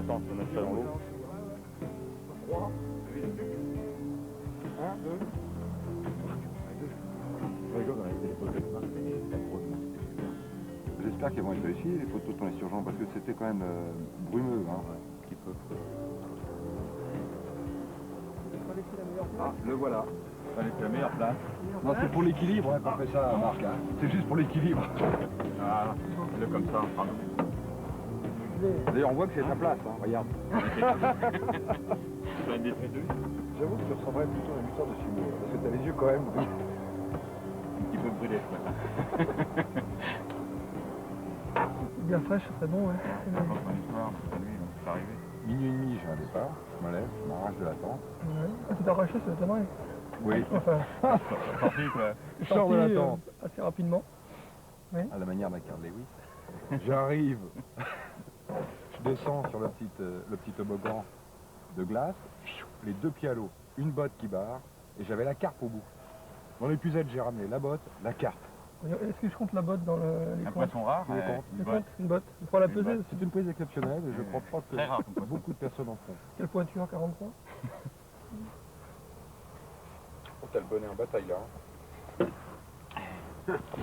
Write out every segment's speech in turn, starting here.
attends, je vais mettre ça dans l'eau. 3, 1, 2. J'espère qu'elles vont être réussies, les photos de ton insurgent, parce que c'était quand même brumeux, hein, un petit peu. Ah, le voilà. Allez, c'est la meilleure place. Non, c'est pour l'équilibre hein, qu'on fait ça, Marc. Hein. C'est juste pour l'équilibre. Voilà, le comme ça, pardon. D'ailleurs, on voit que c'est ta place, hein, regarde. Tu vas être détruit. J'avoue que tu ressemblerais plutôt à une histoire de Simon, parce que t'as les yeux quand même. Un petit peu brûlé ce matin. Bien fraîche, c'est très bon, ouais. Dans son histoire, c'est lui, donc c'est arrivé. Minuit et demi, j'ai un départ. Je me lève, je m'arrache de la tente. Ouais. Ah, tu t'es arraché, ça t'aimerait. Oui. Enfin, Sorti quoi. Je sors de la sorti, tente. assez rapidement. À la manière d'un Carl Lewis. J'arrive. Je descends sur le petit toboggan de glace. Les deux pieds à l'eau. Une botte qui barre. Et j'avais la carpe au bout. Dans l'épuisette, j'ai ramené la botte, la carpe. Est-ce que je compte la botte dans les Un comptes? poisson rare, Tu le comptes? Je compte une botte. Il faut la Une peser. botte. C'est une prise exceptionnelle et je crois pas très rare, comme que poisson. beaucoup de personnes en font. Quelle pointure, 43? Oh, t'as le bonnet en bataille là.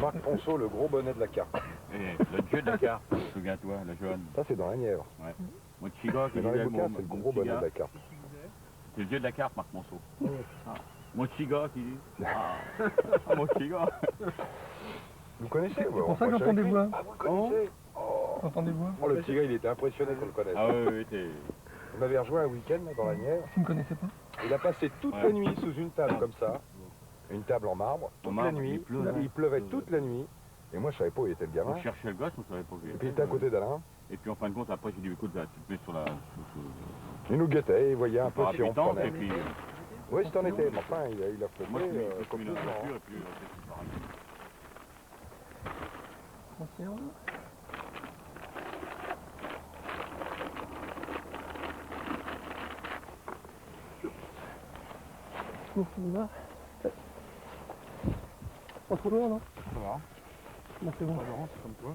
Marc Ponceau, le gros bonnet de la carpe. Et le dieu de la carte, souviens-toi, le jaune. Ça, c'est dans la Nièvre. Ouais. Mochiga, qui Mais dans les disait bouquins, c'est le gros bonnet de la carpe. c'est le dieu de la carte, Marc Monceau. Ah. Mochiga qui dit. Ah, Mochiga. Vous connaissez? C'est pour ça que j'entends des voix. Ah, vous le connaissez? J'entends des voix. Oh, le petit gars, il était impressionné qu'on le connaisse. Ah oui, oui, t'es. On avait rejoint un week-end là, dans la Nièvre. Tu me connaissais pas? Il a passé toute la nuit sous une table comme ça. Une table en marbre, toute la nuit. Il pleuvait toute la nuit. Et moi, je savais pas où il était le gamin. On cherchait le gosse, on savait pas où il Et était. puis il était à côté d'Alain. Et puis en fin de compte, après, j'ai dit, écoute, là, tu te mets sur la. Il nous guettait, il voyait un peu si on parapluie, prenait. et puis. Oui, c'était en été, mais enfin, il a flotté Moi, je suis comme mis tout dans le la monde. voiture, et puis c'est pareil. Conserve. Bon, on y va. Pas trop loin, non? Ça va. Bon, c'est bon. C'est comme toi.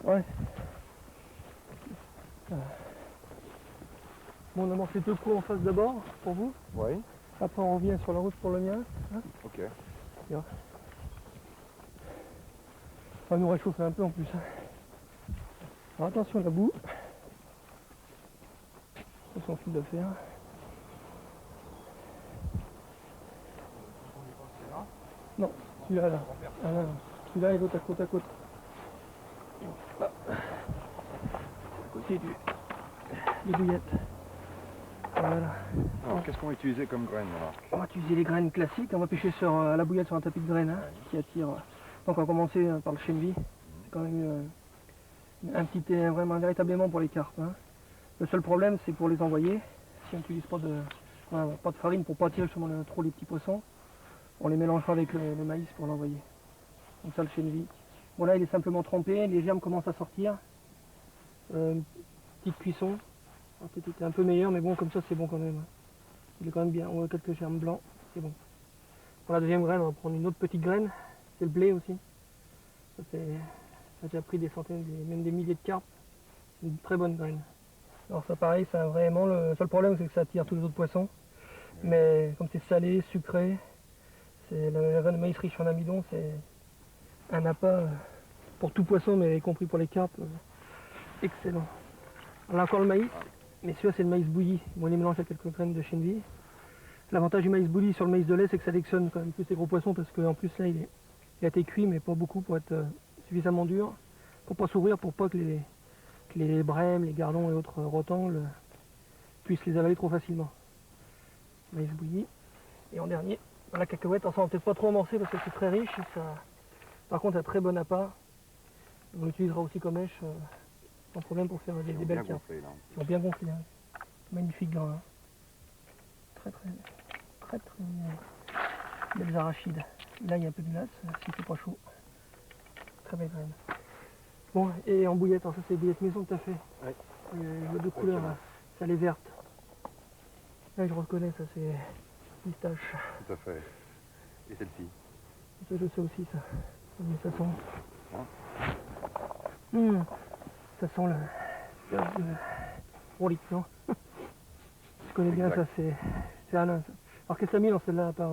Ouais. Bon, on a marché 2 coups en face d'abord, pour vous. Oui. Après, on revient sur la route pour le mien. Hein, Ok. ça va nous réchauffer un peu en plus. Hein. Alors attention à la boue. C'est son fil de fer. Non, celui-là, là. Ah, là, non. Celui-là et l'autre à côte à côte. Là. À côté des bouillettes. Voilà. Alors, qu'est-ce qu'on va utiliser comme graines là? On va utiliser les graines classiques. On va pêcher à la bouillette sur un tapis de graines hein, qui attire. Donc on va commencer par le chènevis. C'est quand même vraiment un véritable aimant pour les carpes. Hein. Le seul problème, c'est pour les envoyer. Si on n'utilise pas de farine pour pas attirer justement trop les petits poissons, on les mélangera avec le maïs pour l'envoyer. Comme ça, le chènevis. Bon là, il est simplement trempé. Les germes commencent à sortir. Petite cuisson. Peut-être était un peu meilleur, mais bon, comme ça, c'est bon quand même. Il est quand même bien. On voit quelques germes blancs. C'est bon. Pour la deuxième graine, on va prendre une autre petite graine. C'est le blé aussi. Ça a déjà pris des centaines, même des milliers de carpes. C'est une très bonne graine. Alors ça pareil, c'est vraiment le seul problème, c'est que ça attire tous les autres poissons. Mais comme c'est salé, sucré, c'est la graine de maïs riche en amidon, c'est un appât pour tout poisson, mais y compris pour les carpes. Excellent. On a encore le maïs, mais celui-là c'est le maïs bouilli. On les mélange avec quelques graines de chènevis. L'avantage du maïs bouilli sur le maïs de lait, c'est que ça sélectionne quand même plus les gros poissons, parce qu'en plus là il a été cuit, mais pas beaucoup pour être suffisamment dur, pour pas s'ouvrir, pour pas que les brèmes, les gardons et autres rotangles puissent les avaler trop facilement. Maïs bouilli. Et en dernier, la cacahuète. Alors ça on va peut-être pas trop amorcer parce que c'est très riche. Par contre, un très bon appât. On l'utilisera aussi comme mèche sans problème pour faire des belles carpes. Ils ont bien gonflé. Hein. Magnifique grain. Hein. Très belles arachides. Là il y a un peu de glace, s'il fait pas chaud. Très belle graine. Bon, et en bouillette, alors ça c'est les bouillettes maison que tu as fait. Oui. Il y a deux couleurs là. Ça les vertes. Là je reconnais, ça c'est pistache. Tout à fait. Et celle-ci? Ça je sais aussi ça. Mais ça sent. Hein? Ça sent frolic, non? Je connais bien Exact. ça, c'est Alain ça. Alors qu'est-ce que ça mis dans celle-là à part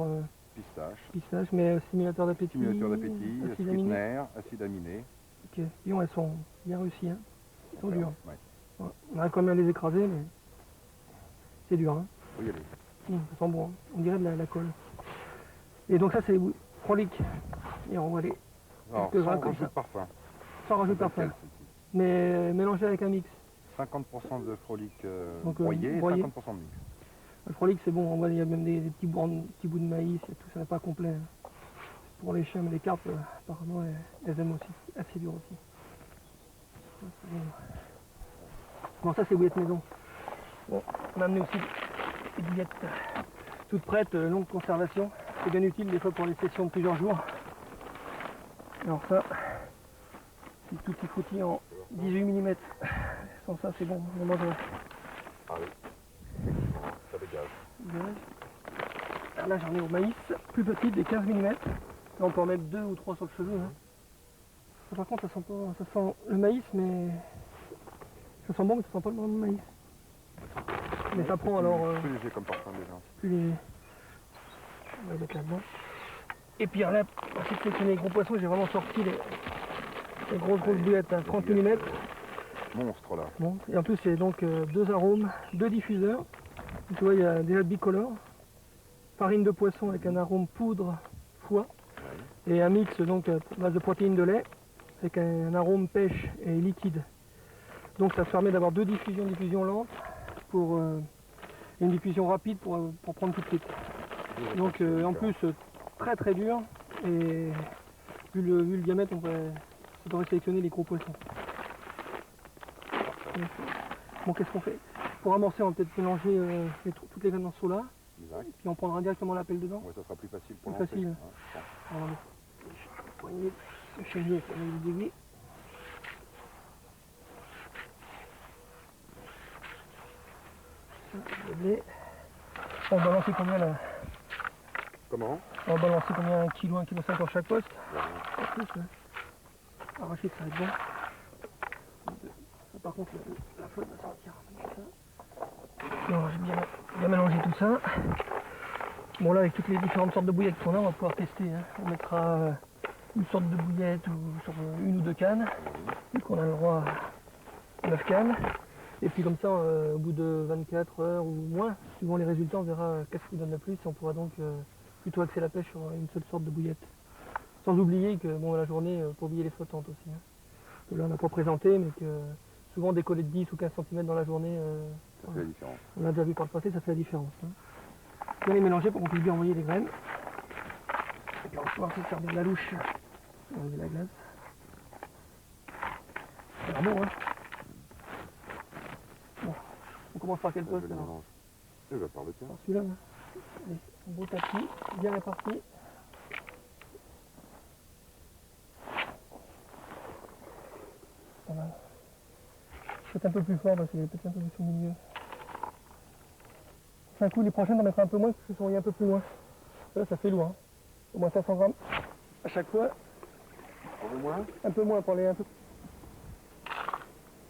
Pistache, pistache, mais stimulateur d'appétit, stimulateur d'appétit, acide aminé. sweetener, acide aminé. Ok, disons elles sont bien réussies, hein. Elles sont dures. Ouais. Ouais. On arrive quand même à les écraser, mais c'est dur, hein. Faut y aller. Ça sent bon, hein. On dirait de la colle. Et donc ça c'est frolic. Et on va aller Alors, quelques sans grains comme rajout ça. de parfum. Sans rajouter de parfum. Lequel, celle-ci Mais mélangé avec un mix. 50% de frolic Donc, broyé et broyé. 50% de mix. Le frolic c'est bon, on voit il y a même des petits bouts de maïs et tout, ça n'est pas complet, hein. Pour les chiens, mais les carpes, apparemment, elles aiment aussi, assez dur aussi. Ça, c'est bon. Bon, ça c'est bouillette maison. Bon, on a amené aussi des bouillettes toutes prêtes, longue conservation. C'est bien utile des fois pour les sessions de plusieurs jours. Alors ça, c'est tout petit foutis en 18 mm. Sans ça c'est bon, on mange. Ah oui, effectivement, ça dégage. Alors là j'en ai au maïs, plus petite, des 15 mm. Là on peut en mettre 2 ou 3 sur le cheveu. Hein. Ça, par contre ça sent pas, ça sent le maïs, mais ça sent bon, mais ça sent pas le maïs. Mais ça prend alors Plus léger comme parfum déjà. plus les... On va les mettre là-dedans. Et puis là, pour sélectionner les gros poissons, j'ai vraiment sorti les grosses bouillettes, hein, 30 mm. Monstre là. Bon. Et en plus c'est donc 2 arômes, 2 diffuseurs. Tu vois il y a déjà le bicolore, farine de poisson avec un arôme poudre, foie, et un mix donc à base de protéines de lait avec un arôme pêche et liquide. Donc ça se permet d'avoir 2 diffusions lentes pour une diffusion rapide pour prendre tout de suite. Donc en plus très très dur, et vu le diamètre on pourrait sélectionner les gros poissons. Bon, qu'est-ce qu'on fait? Pour amorcer on va peut-être mélanger toutes les graines dans ce seau-là, Exact. puis on prendra directement la pelle dedans. Ouais, ça sera plus facile pour Plus lancer. facile. Ouais, Alors, le poignet de chenier, ça va nous dévier. Le blé. On va balancer combien là? Comment? On va balancer combien? 1 kg, 1,5 kg sur chaque poste? Voilà. Pas plus, là. Arracher, ça va être bon. Ça, par contre, la flotte va sortir. Alors, j'ai bien mélangé tout ça. Bon, là, avec toutes les différentes sortes de bouillettes qu'on a, on va pouvoir tester, hein. On mettra une sorte de bouillette ou sur 1 ou 2 cannes, vu qu'on a le droit à 9 cannes. Et puis comme ça, au bout de 24 heures ou moins, suivant les résultats, on verra qu'est-ce qui donne le plus. Et on pourra donc plutôt axer la pêche sur une seule sorte de bouillette. Sans oublier que bon, la journée, pour oublier les flottantes aussi, hein. Que là, on n'a pas présenté, mais que souvent des collets de 10 ou 15 cm dans la journée, Ça fait la différence. on a déjà vu par le passé, ça fait la différence, hein. Bien les mélanger pour qu'on puisse bien envoyer les graines. Et puis on va pouvoir se servir de la louche. Enlever la glace. Ça a l'air bon, hein. Bon, on commence par quel Je poste le alors? mélange. Et je vais par le tien. Par celui-là, hein. Allez, un beau tapis, bien réparti. Pas mal. Peut-être un peu plus fort parce qu'il est peut-être un peu plus au milieu. Un coup, les prochaines, on mettra un peu moins parce qu'ils sont un peu plus loin. Là, ça fait lourd, hein. Au moins 500 grammes à chaque fois. Au moins. Un peu moins pour les un peu.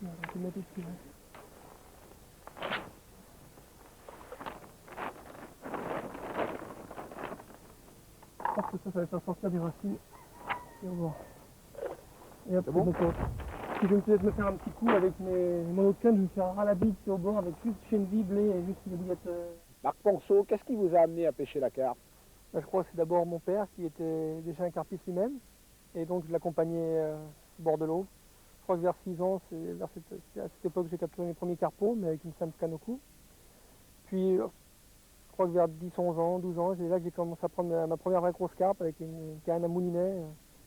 On va le mettre ici, là. Je pense que ça va faire sortir des racines. Et au bord. Et hop, C'est bon donc, si je vais peut-être me faire un petit coup avec mon autre canne, je vais me faire un ras la bite au bord avec juste chenille, blé et juste des bouillettes. Marc Ponceau, qu'est-ce qui vous a amené à pêcher la carpe? Là, je crois que c'est d'abord mon père qui était déjà un carpiste lui-même. Et donc je l'accompagnais au bord de l'eau. Je crois que vers 6 ans, c'est à cette époque que j'ai capturé mes premiers carpos, mais avec une simple canne au cou. Puis je crois que vers 10, 11 ans, 12 ans, c'est là que j'ai commencé à prendre ma première vraie grosse carpe avec une canne à moulinet.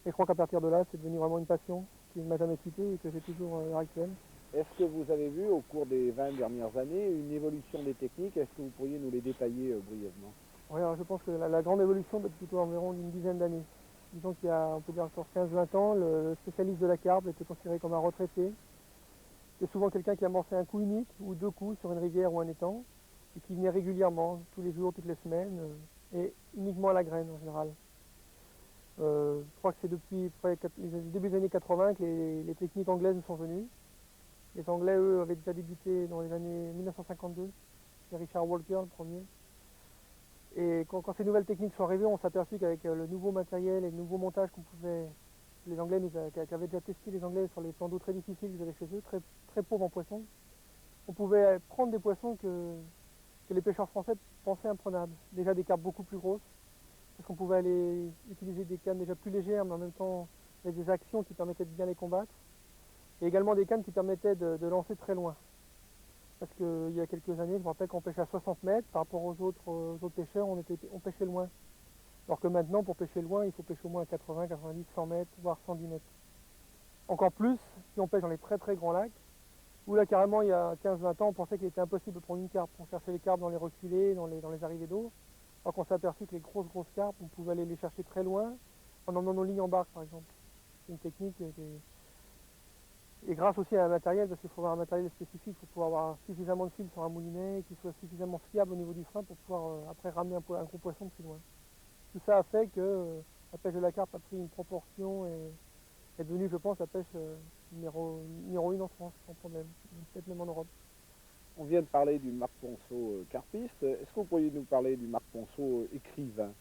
Et je crois qu'à partir de là, c'est devenu vraiment une passion qui ne m'a jamais quitté et que j'ai toujours à l'heure actuelle. Est-ce que vous avez vu au cours des 20 dernières années une évolution des techniques? Est-ce que vous pourriez nous les détailler brièvement? Oui, alors je pense que la grande évolution date plutôt environ d'une dizaine d'années. Disons qu'il y a, on peut dire encore 15-20 ans, le spécialiste de la carpe était considéré comme un retraité. C'est souvent quelqu'un qui amorçait un coup unique ou 2 coups sur une rivière ou un étang et qui venait régulièrement, tous les jours, toutes les semaines, et uniquement à la graine en général. Je crois que c'est depuis le début des années 80 que les techniques anglaises nous sont venues. Les Anglais, eux, avaient déjà débuté dans les années 1952. C'est Richard Walker le premier. Et quand ces nouvelles techniques sont arrivées, on s'est aperçu qu'avec le nouveau matériel et le nouveau montage qu'on pouvait, les Anglais qu'avaient déjà testé les Anglais sur les plans d'eau très difficiles qu'ils avaient chez eux, très, très pauvres en poissons, on pouvait prendre des poissons que les pêcheurs français pensaient imprenables. Déjà des carpes beaucoup plus grosses, parce qu'on pouvait aller utiliser des cannes déjà plus légères, mais en même temps avec des actions qui permettaient de bien les combattre. Et également des cannes qui permettaient de lancer très loin. Parce qu'il y a quelques années, je me rappelle qu'on pêchait à 60 mètres, par rapport aux autres pêcheurs, on pêchait loin. Alors que maintenant, pour pêcher loin, il faut pêcher au moins à 80, 90, 100 mètres, voire 110 mètres. Encore plus si on pêche dans les très très grands lacs, où là carrément il y a 15-20 ans, on pensait qu'il était impossible de prendre une carpe. On cherchait les carpes dans les reculés, dans les arrivées d'eau. Alors qu'on s'est aperçu que les grosses carpes, on pouvait aller les chercher très loin, en emmenant nos lignes en barque par exemple. C'est une technique qui est... Et grâce aussi à un matériel, parce qu'il faut avoir un matériel spécifique, il faut pouvoir avoir suffisamment de fil sur un moulinet, qui soit suffisamment fiable au niveau du frein pour pouvoir après ramener un gros poisson de plus loin. Tout ça a fait que la pêche de la carpe a pris une proportion et est devenue, je pense, la pêche numéro 1 en France, sans problème, peut-être même en Europe. On vient de parler du Marc Ponceau carpiste. Est-ce que vous pourriez nous parler du Marc Ponceau écrivain?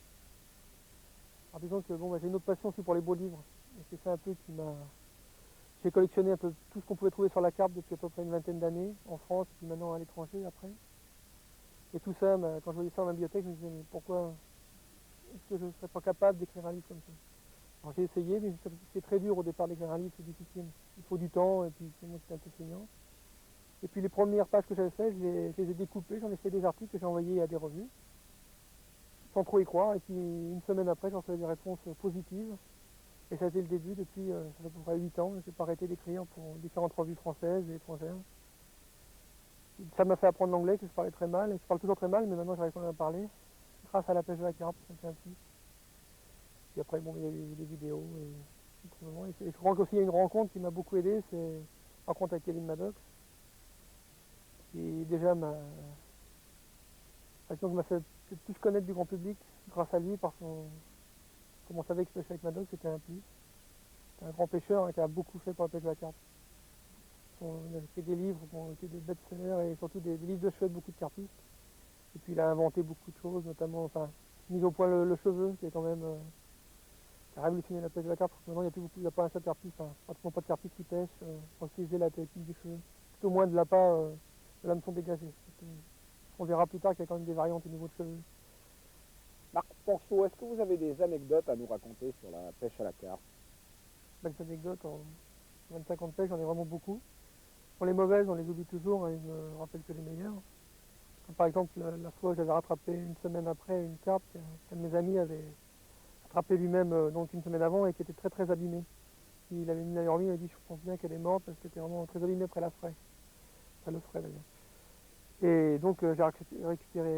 Alors disons que bon, j'ai une autre passion aussi pour les beaux livres. Et c'est ça un peu qui m'a... J'ai collectionné un peu tout ce qu'on pouvait trouver sur la carpe depuis à peu près une vingtaine d'années, en France, et puis maintenant à l'étranger après. Et tout ça, quand je voyais ça dans ma bibliothèque, je me disais, mais pourquoi est-ce que je ne serais pas capable d'écrire un livre comme ça? Alors j'ai essayé, mais c'est très dur au départ d'écrire un livre, c'est difficile. Il faut du temps, et puis moi c'était un peu feignant. Et puis les premières pages que j'avais faites, je les ai découpées, j'en ai fait des articles que j'ai envoyés à des revues, sans trop y croire, et puis une semaine après, j'en recevais des réponses positives. Et ça a été le début depuis, ça fait à peu près 8 ans, je n'ai pas arrêté d'écrire pour différentes revues françaises et étrangères. Ça m'a fait apprendre l'anglais, que je parlais très mal, et je parle toujours très mal, mais maintenant j'arrive quand même à parler, grâce à la pêche de la carpe, c'est un plus. Puis après, bon, il y a eu des vidéos, et je crois qu'aussi il y a une rencontre qui m'a beaucoup aidé, c'est une rencontre avec Kevin Maddox, qui déjà m'a fait plus connaître du grand public, grâce à lui, comme on savait que je pêchais avec Maddox, c'était un plus. C'est un grand pêcheur qui a beaucoup fait pour la pêche de la carpe. Il a fait des livres qui ont été des best-sellers et surtout des livres de chevet de beaucoup de carpistes. Et puis il a inventé beaucoup de choses, notamment, mis au point le cheveu, qui est quand même qui a révolutionné la pêche de la carpe. Maintenant il n'y a pas un seul carpiste, pratiquement pas de carpiste qui pêche pour utiliser la technique du cheveu. Tout au moins de l'appât de l'hameçon dégagé. On verra plus tard qu'il y a quand même des variantes au niveau de cheveux. Marc Ponceau, est-ce que vous avez des anecdotes à nous raconter sur la pêche à la carpe? Belles anecdotes, en 25 ans de pêche, j'en ai vraiment beaucoup. Pour les mauvaises, on les oublie toujours et je me rappelle que les meilleures. Comme par exemple, la fois où j'avais rattrapé une semaine après une carpe qu'un de mes amis avait attrapé lui-même donc une semaine avant et qui était très très abîmée. Il avait mis la hormis, il a dit je pense bien qu'elle est morte parce qu'elle était vraiment très abîmée après la fraie. Après le frais d'ailleurs. Et donc j'ai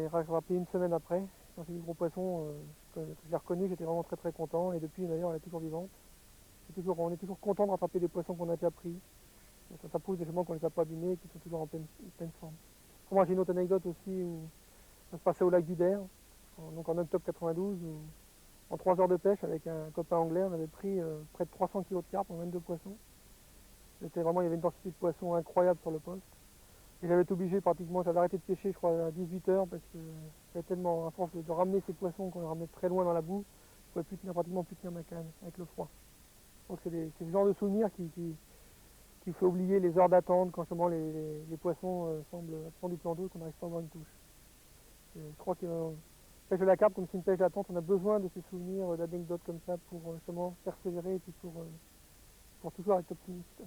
rattrapé une semaine après. Quand j'ai vu le gros poisson, que je l'ai reconnu, j'étais vraiment très très content. Et depuis d'ailleurs elle est toujours vivante. On est toujours content de rattraper des poissons qu'on a déjà pris. Ça prouve justement qu'on ne les a pas abîmés et qu'ils sont toujours en pleine forme. Moi j'ai une autre anecdote aussi où ça se passait au lac du Der, donc en octobre 92, où en 3 heures de pêche avec un copain anglais, on avait pris près de 300 kg de carpe en 22 poissons. Il y avait une densité de poissons incroyable sur le poste. Et j'avais été obligé pratiquement, j'avais arrêté de pêcher je crois à 18 heures parce que j'avais tellement à force de ramener ces poissons qu'on les ramenait très loin dans la boue, je ne pouvais pratiquement plus tenir ma canne avec le froid. Donc c'est ce genre de souvenirs qui fait oublier les heures d'attente quand justement les poissons semblent prendre du plan d'eau et qu'on n'arrive pas à avoir une touche. Et je crois que pêche de la carpe, comme c'est une pêche d'attente, on a besoin de ces souvenirs, d'anecdotes comme ça pour justement persévérer et puis pour toujours être optimiste.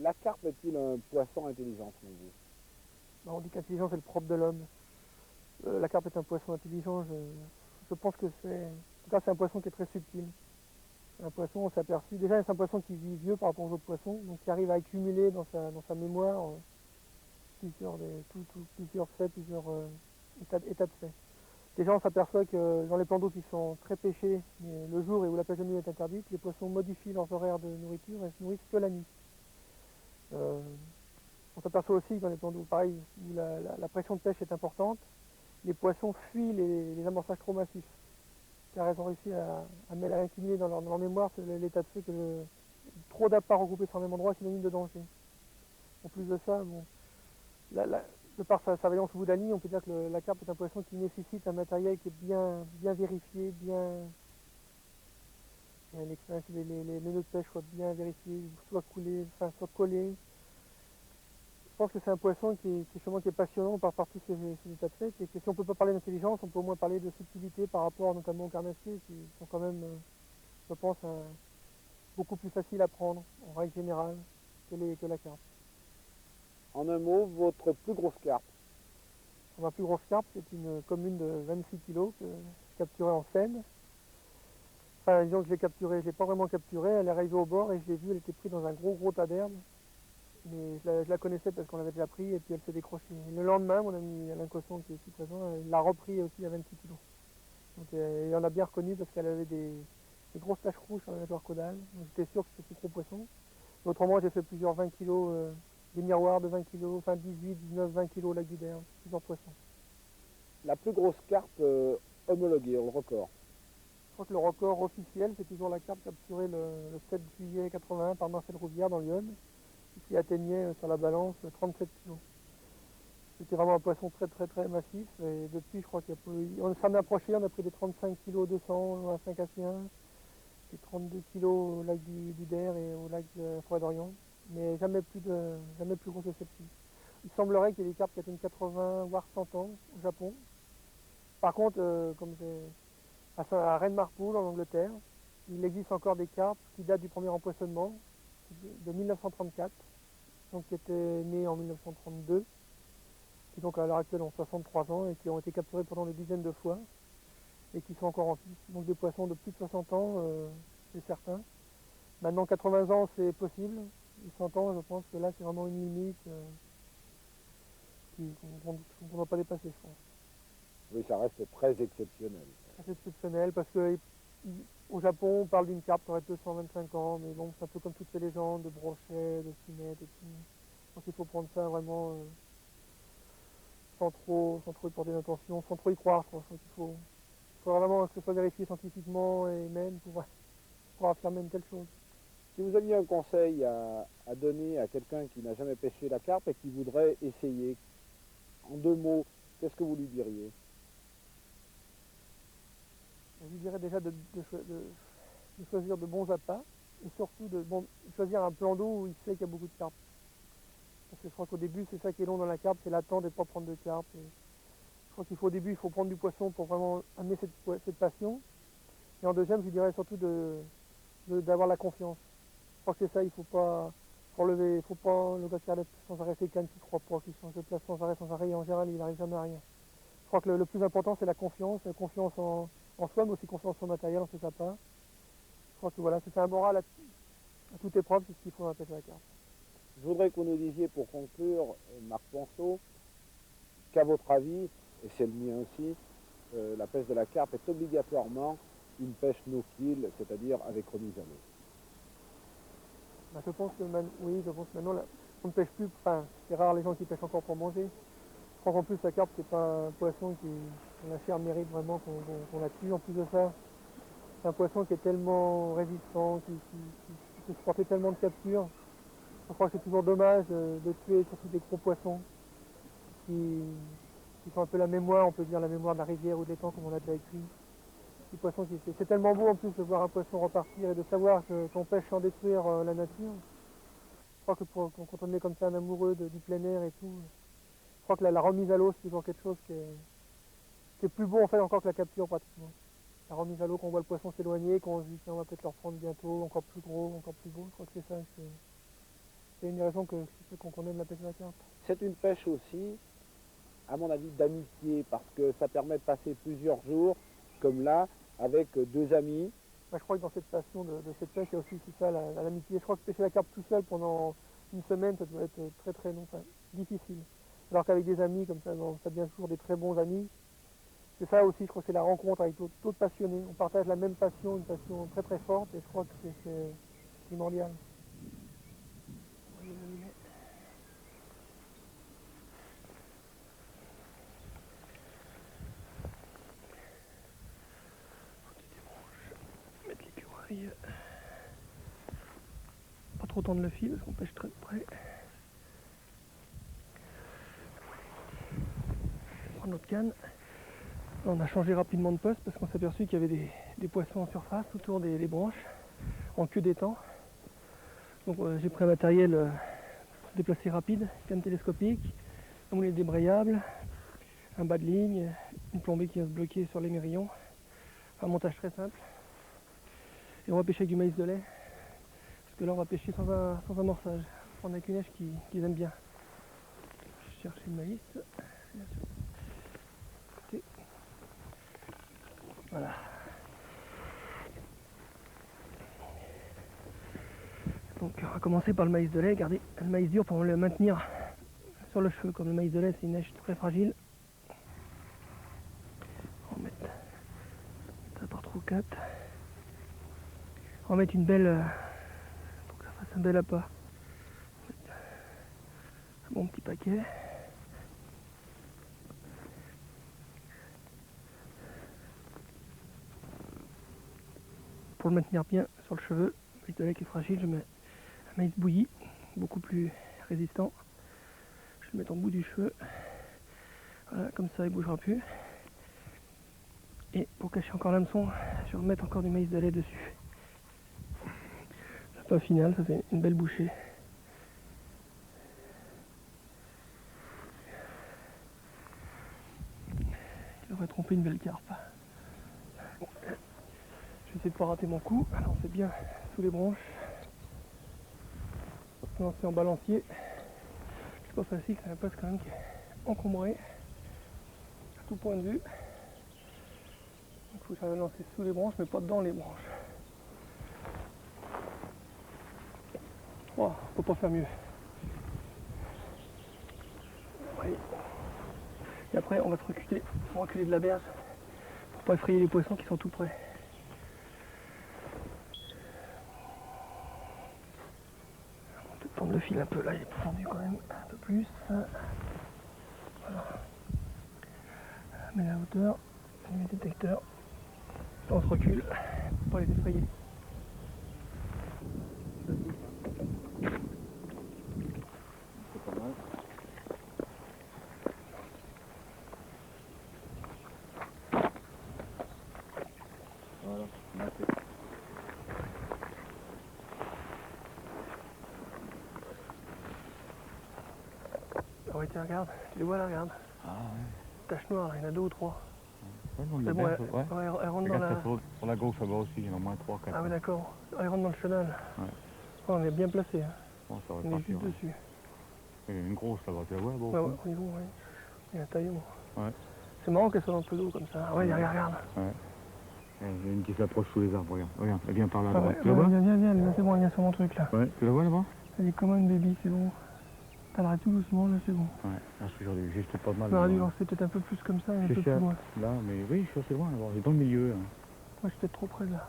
La carpe est-il un poisson intelligent selon vous? On dit qu'intelligent c'est le propre de l'homme. La carpe est un poisson intelligent, je pense que c'est... En tout cas c'est un poisson qui est très subtil. Un poisson, on s'est aperçu, déjà c'est un poisson qui vit vieux par rapport aux autres poissons, donc qui arrive à accumuler dans sa mémoire plusieurs faits, plusieurs états de faits. Déjà on s'aperçoit que dans les plans d'eau qui sont très pêchés, mais le jour et où la pêche de nuit est interdite, les poissons modifient leurs horaires de nourriture et se nourrissent que la nuit. On s'aperçoit aussi que dans les plans d'eau, pareil, où la pression de pêche est importante, les poissons fuient les amorçages trop massifs. Car elles ont réussi à accumuler dans leur mémoire l'état de fait que trop d'appâts regroupés sur un même endroit est synonyme de danger. En plus de ça, bon, de par sa vaillance au bout de la ligne, on peut dire que la carpe est un poisson qui nécessite un matériel qui est bien vérifié, les nœuds de pêche soient bien vérifiés, soit coulés, enfin soit collés. Je pense que c'est un poisson qui est passionnant par tous ces états de fait, et que si on ne peut pas parler d'intelligence, on peut au moins parler de subtilité par rapport notamment aux carnassiers, qui sont quand même, je pense, beaucoup plus faciles à prendre, en règle générale, que la carpe. En un mot, votre plus grosse carpe? Ma plus grosse carpe, c'est une commune de 26 kg que j'ai capturée en Seine. Enfin, disons que je l'ai pas vraiment capturée, elle est arrivée au bord et je l'ai vue, elle était prise dans un gros tas d'herbe. Mais je la connaissais parce qu'on l'avait déjà pris et puis elle s'est décrochée. Le lendemain, mon ami Alain Cosson, qui est ici présent, il l'a repris aussi à 26 kg. Donc il en a bien reconnu parce qu'elle avait des grosses taches rouges sur la nageoire caudale. Donc j'étais sûr que c'était ce gros poisson. Autrement, j'ai fait plusieurs 20 kg, des miroirs de 20 kg, enfin 18, 19, 20 kg au lac du Der, plusieurs poissons. La plus grosse carpe homologuée, le record? Je crois que le record officiel, c'est toujours la carpe capturée le 7 juillet 81 par Marcel Rouvière dans l'Yonne, qui atteignait sur la balance 37 kg. C'était vraiment un poisson très massif, et depuis je crois on s'en est approché, on a pris des 35 kg 200 à Saint-Cassien, des 32 kg au lac du Der et au lac de la Forêt d'Orient, mais jamais plus gros que celle-ci. Il semblerait qu'il y ait des carpes qui atteignent 80 voire 100 ans au Japon. Par contre, à Rennes-Marpoul en Angleterre, il existe encore des carpes qui datent du premier empoisonnement de 1934, donc qui étaient nés en 1932, qui donc à l'heure actuelle ont 63 ans et qui ont été capturés pendant des dizaines de fois et qui sont encore en vie. Donc des poissons de plus de 60 ans, c'est certain. Maintenant 80 ans c'est possible, 100 ans je pense que là c'est vraiment une limite qu'on ne doit pas dépasser, je pense. Oui, ça reste très exceptionnel. C'est exceptionnel parce qu'au Japon on parle d'une carpe qui aurait 225 ans, mais bon c'est un peu comme toutes ces légendes de brochets, de cinettes et tout. Donc il faut prendre ça vraiment sans trop y porter d'attention, sans trop y croire. Je pense qu'il faut vraiment que ce soit vérifié scientifiquement et même pour affirmer une telle chose. Si vous aviez un conseil à donner à quelqu'un qui n'a jamais pêché la carpe et qui voudrait essayer, en 2 mots, qu'est-ce que vous lui diriez? Je lui dirais déjà de choisir de bons appâts et surtout de choisir un plan d'eau où il sait qu'il y a beaucoup de carpes. Parce que je crois qu'au début, c'est ça qui est long dans la carpe, c'est l'attente et de ne pas prendre de carpe. Je crois qu'au début, il faut prendre du poisson pour vraiment amener cette passion. Et en deuxième, je dirais surtout d'avoir la confiance. Je crois que c'est ça, il ne faut pas relever, il ne faut pas le gars qui relève sans arrêt ses cannes, qui ne croit pas, qui change de place sans arrêt, et en général, il n'arrive jamais à rien. Je crois que le plus important, c'est la confiance en soi, mais aussi confiance en son matériel, en ses appâts. Je crois que voilà, c'est un moral à toute épreuve, c'est ce qu'il faut dans la pêche à la carpe. Je voudrais que vous nous disiez, pour conclure, Marc Ponceau, qu'à votre avis, et c'est le mien aussi, la pêche de la carpe est obligatoirement une pêche no-kill, c'est-à-dire avec remise à l'eau. Je pense que maintenant, on ne pêche plus, enfin, c'est rare les gens qui pêchent encore pour manger. Je crois qu'en plus, la carpe, c'est pas un poisson dont la chair mérite vraiment qu'on la tue. En plus de ça, c'est un poisson qui est tellement résistant, qui peut supporter tellement de captures. Je crois que c'est toujours dommage de tuer surtout des gros poissons qui sont un peu la mémoire, on peut dire la mémoire de la rivière ou de l'étang, comme on l'a déjà écrit. C'est tellement beau en plus de voir un poisson repartir et de savoir qu'on pêche sans détruire la nature. Je crois que quand on est comme ça un amoureux du plein air et tout, je crois que la remise à l'eau c'est toujours quelque chose qui est plus beau en fait encore que la capture pratiquement. La remise à l'eau, qu'on voit le poisson s'éloigner, qu'on se dit tiens, on va peut-être le reprendre bientôt, encore plus gros, encore plus beau, je crois que c'est ça. C'est une des raisons qu'on aime la pêche à la carpe. C'est une pêche aussi, à mon avis, d'amitié, parce que ça permet de passer plusieurs jours, comme là, avec 2 amis. Je crois que dans cette passion de cette pêche, il y a aussi ça, l'amitié. Je crois que pêcher la carpe tout seul pendant une semaine, ça doit être très long, enfin, difficile. Alors qu'avec des amis, comme ça, ça devient toujours des très bons amis. C'est ça aussi, je crois que c'est la rencontre avec d'autres passionnés. On partage la même passion, une passion très forte, et je crois que c'est primordial. Mettre l'écureuil. Pas trop tendre le fil parce qu'on pêche très près. prendre notre canne. Là, on a changé rapidement de poste parce qu'on s'est aperçu qu'il y avait des poissons en surface autour des branches, en queue d'étang. Donc j'ai pris un matériel pour se déplacer rapide, canne télescopique, un moulet débrayable, un bas de ligne, une plombée qui va se bloquer sur les mérillons. Un montage très simple. Et on va pêcher avec du maïs de lait. Parce que là on va pêcher sans amorçage. On a qu'une neige qu'ils aiment bien. Je cherche le maïs. Côté. Voilà. Donc on va commencer par le maïs de lait. Garder le maïs dur pour le maintenir sur le cheveu. Comme le maïs de lait c'est une neige très fragile. On va mettre ça par 3 ou 4. On va mettre une belle pour que ça fasse un bel appât. Un bon petit paquet. Pour le maintenir bien sur le cheveu, le maïs de lait qui est fragile, je mets un maïs bouilli, beaucoup plus résistant. Je vais le mettre en bout du cheveu. Voilà, comme ça il ne bougera plus. Et pour cacher encore l'hameçon, je vais remettre encore du maïs de lait dessus. Pas final, ça fait une belle bouchée. Il devrait tromper une belle carpe. Bon. Je vais essayer de pas rater mon coup. Alors c'est bien sous les branches. On se lancer en balancier. C'est pas facile, c'est un poste quand même qui est encombré. À tout point de vue. Il faut que j'arrive à lancer sous les branches mais pas dans les branches. Oh, on peut pas faire mieux. Oui. Et après on va se reculer, on va reculer de la berge pour pas effrayer les poissons qui sont tout près. On va peut-être tendre le fil un peu, là il est tendu quand même, un peu plus. Voilà. Mais la hauteur, les détecteurs, on se recule pour pas les effrayer. C'est pas mal. Voilà, merci. Ah ouais tiens regarde, tu les vois là, regarde. Ah ouais. Tache noire, il y en a 2 ou 3. Ouais, non, C'est bon, ouais. elle rentre dans Regarde, la... sur la gauche là-bas aussi, il y en a au moins 3, 4. Ah oui d'accord, elle rentre dans le chenal. Ouais. Oh, on est bien placé, hein. Bon, ça va On est partir. juste dessus. Il y a une grosse là-bas, tu la vois là-bas au Ouais, fond ouais, on y va, ouais. Il y a un taillon. Ouais. C'est marrant qu'elle soit dans le peu d'eau comme ça. Ah ouais, regarde. Ouais. Il y a une qui s'approche sous les arbres, regarde. Regarde, elle vient par là à Ah droite. ouais, Tu la vois? viens, c'est bon, elle vient sur mon truc là. Ouais, tu la vois là-bas? Elle est comme une baby, c'est bon. T'arrêtes tout doucement, là, c'est bon. Ouais, là, j'ai jeté pas mal. On aurait dû lancer peut-être un peu plus comme ça, un peu plus loin. Là, mais oui, je suis assez loin là-bas. J'ai dans le milieu. Là. Moi, je suis peut-être trop près là.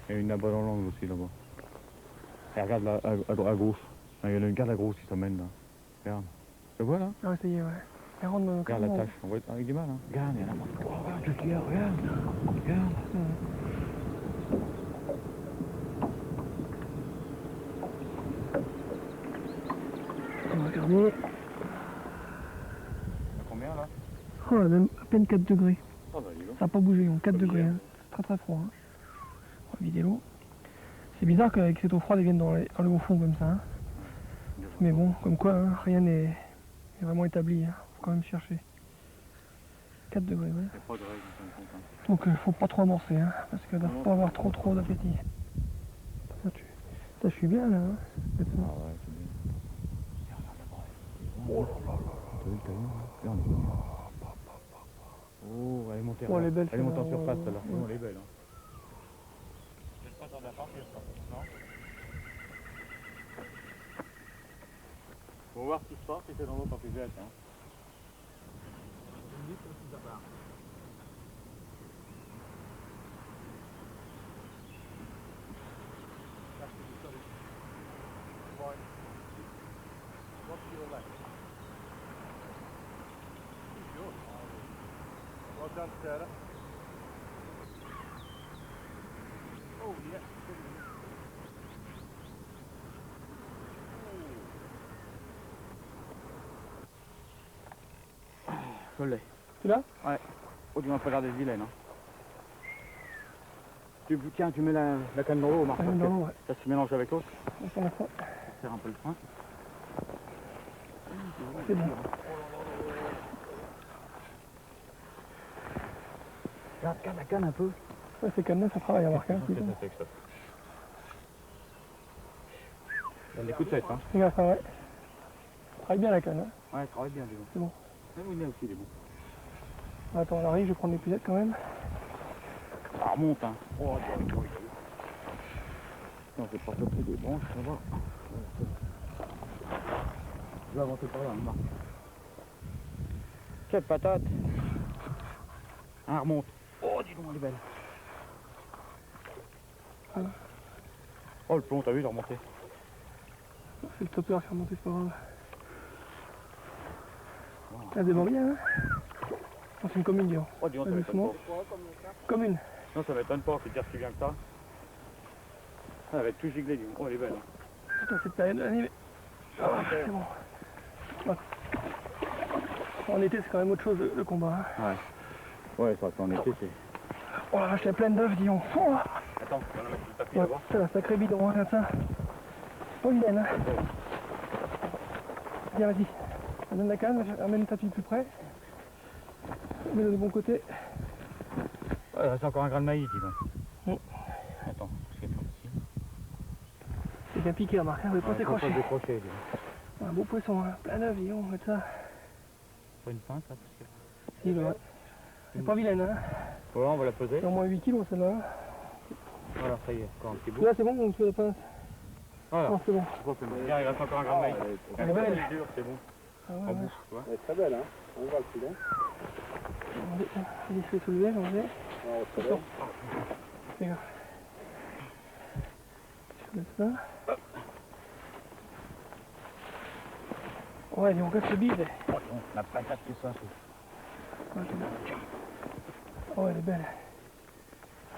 Il y a une là-bas dans l'angle aussi là-bas. Et regarde là, à gauche. Là, il y a une garde à gauche qui s'amène là. Regarde. Tu la vois là? Ah ouais, ça y est, ouais. Elle rentre dans le Regarde la tâche, on voit avec du mal. Hein. Regarde, il y en a moins. Oh, regarde, juste hier, regarde. Regarde. On va regarder. Combien là? Oh, même à peine 4 degrés. Ah bah dis donc. Ça n'a pas bougé, 4 degrés. Hein. C'est très très froid. Hein. On va vider l'eau. C'est bizarre qu'avec cette eau froide, elle vienne dans le haut fond comme ça. Hein. Mais bon, comme quoi, hein, rien n'est vraiment établi. Hein. Faut quand même chercher. 4 degrés, ouais. Il n'y a pas de règle, ça me compte. Hein. Donc faut pas trop amorcer, hein, parce que ne faut pas avoir trop d'appétit. Ça, je suis bien là. Hein. Ah ouais, c'est bien. Regarde là-bas. Oh là là là. T'as vu, regarde. Oh, elle est montée. Oh, elle est belle, elle est montée en celle-là. surface celle-là. Ouais. Oh, elle est belle. Hein. Je pas tarder à partir, ça. Non. Faut voir ce qui se passe si c'est dans l'eau quand tu jettes. Hein. Well done, Sarah. Oh, yeah. Je l'ai. Tu l'as? Oh, tu m'as pas l'air d'être vilaine. Hein. Tiens, tu mets la canne dans l'eau, Marc. Ah, parce dans que l'eau, ouais. Ça se mélange avec l'autre. Attends, attends. Ça serre un peu le frein. C'est bon. Regarde, la canne un peu. Ouais, c'est comme ça travaille à marquer. Ça donne des coups de tête, hein. Regarde ça, ouais. Travaille bien la canne, hein. Ouais, travaille bien, dis donc. C'est bon. Même Winnet aussi, il est bon. Attends, on arrive, je vais prendre l'épuisette quand même. Ça remonte, hein. Oh, non, je vais pas choper des branches, ça va. Je vais avancer par là, Marc. Quelle patate. Ah, elle remonte. Oh, dis donc, elle est belle. Voilà. Oh, le plomb, t'as vu, il est remonté. C'est le topper qui est remonté, c'est pas grave. Elle démarre bien, hein. Oh, c'est une commune, disons. Oh, dis donc, ça m'étonne Doucement. pas. Commune. Non, ça m'étonne pas, c'est dire si bien que ça. Ah, elle va être tout giglée, dis donc. Oh, elle est belle. Hein. Putain, cette période de l'année, mais... Ah, c'est bon. Ouais. En été, c'est quand même autre chose, le combat. Hein. Ouais. Ouais, ça, en été, c'est... Oh la vache, elle est pleine d'œufs, disons. Oh, Attends, on va la mettre sur le tapis ouais, là-bas. c'est un sacré bidon, hein, regarde ça. Pas vilaine, hein. Viens, vas-y. Donne la canne, amène le tapis plus près. Mets-le de bon côté. Ouais, il reste encore un grain de maïs, dis donc. Attends, je vais faire ici. C'est bien piqué, remarque, hein, on ne pas s'écrocher. Décrocher, dis donc. Un beau poisson, hein. Plein d'œufs, disons, on va mettre ça. Pas une pince, là, parce que... Si, ouais. C'est pas vilaine, hein. Voilà, on va la peser. C'est au moins 8 kilos, celle-là. Voilà, ça y est, encore un petit bout. Là, c'est bon, on fait la pince. Voilà. Non, c'est bon. Viens, il reste encore un grain de maïs. Elle est belle. Dur, c'est bon. Ah ouais, En ouais. bouche, tu vois. Elle est très belle, hein. On voit le filet. Il se fait soulever, on va voir. Non, au soleil. Fais gaffe. Je mets ça. Ouais, mais on casse le bide. La patate que ça, Oh, elle est belle.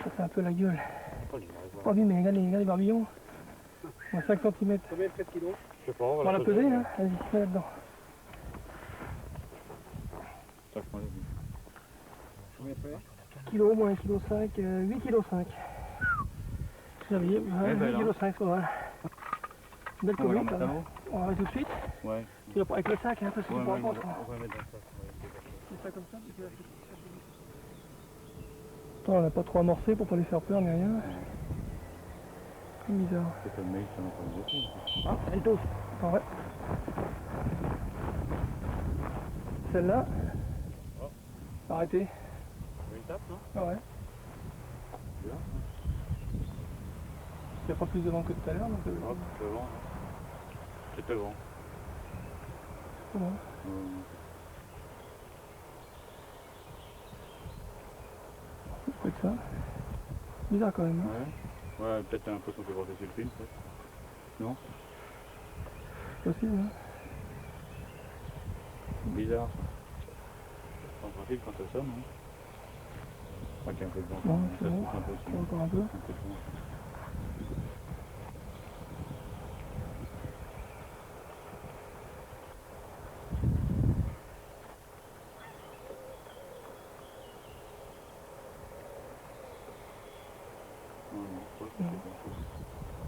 Ça fait un peu la gueule. c'est... Oh oui, mais regarde les barbillons. On a 5 cm. Combien de 7 kilos? Je sais pas, On va la peser, hein. Vas-y, mets là-dedans. Ça, je prends les... Combien fait? Kilo, moins 1,5 kg, 8,5 kg. J'avais 8,5 kg, c'est mal. Belle On va la commune, mettre à l'eau. on va tout de suite. Ouais. Tu vas pas avec le sac, hein, parce que tu pourras pas. On va mettre dans ça. C'est ça comme ça, tu fais la petite. Attends, on n'a pas trop amorcé pour pas les faire peur ni rien. C'est bizarre. C'est comme le maïs, ça m'a pas beaucoup. Ah, elle touche. Attends, ouais. Celle-là. Arrêtez. Une tape, non? Ah ouais. Bien. Il n'y a pas plus de vent que tout à l'heure, donc Hop, c'est bon. C'était bon. c'est bon. Faut être ça. Bizarre quand même. Hein. Ouais. Ouais, peut-être un peu qu'on peut porter sur le film, peut-être. Non? C'est possible, hein. Bizarre, ça. En principe, quand ça sonne, hein. Ouais, qu'il y a un peu de vent. Bon, Ça c'est bon. souffle un peu aussi. Encore un peu. Un peu de vent.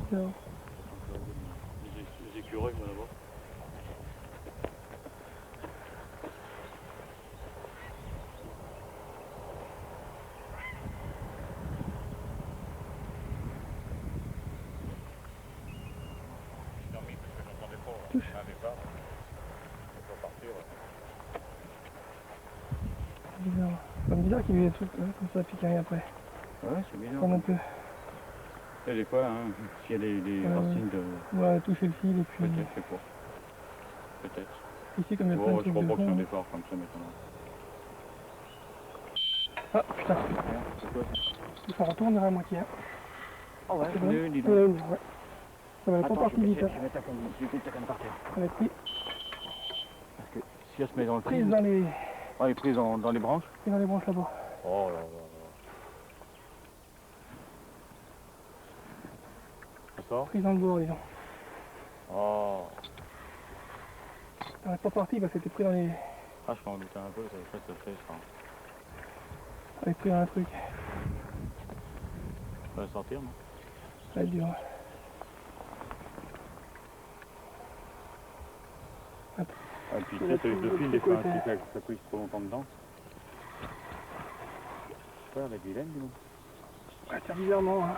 Tiens. Les écureuils, moi d'abord. Touche. Bizarre. C'est comme bizarre qu'il y ait des trucs comme ça pique rien après. Ouais, c'est bizarre. Pas non plus. Et des fois, hein, s'il y a des racines de... On va toucher le fil et puis. Peut-être, je sais pas. Peut-être. Ici, comme il y a plein Bon, de je trucs crois de pas que c'est un fond. départ comme ça maintenant. Ah putain, C'est quoi ça? ça retourne à moitié. Hein. Ah ouais, C'est j'en bon. ai une, dis Il y en a donc. une, ouais. Ça va pas partir vite. Je Hein. vais mettre ta canne par terre. Ça va être pris, Parce que si elle se met dans le prise fil... dans les, Ah, elle est prise dans les branches. branches là-bas. Oh là là là. Ça sort? Prise dans le bord, disons. Oh. Ça va pas parti parce que c'était pris dans les Ah, je m'en doutais un peu, ça fait ce fait, je pense. Avec pris un truc. Ça va sortir, non? Ça va être dur. Ah, puis Il y a tu sais, tout le le fil, petit des fois, côté. ça prise trop longtemps dedans. Ouais, avec vilaine, dis donc. Ça tire bizarrement. Hein.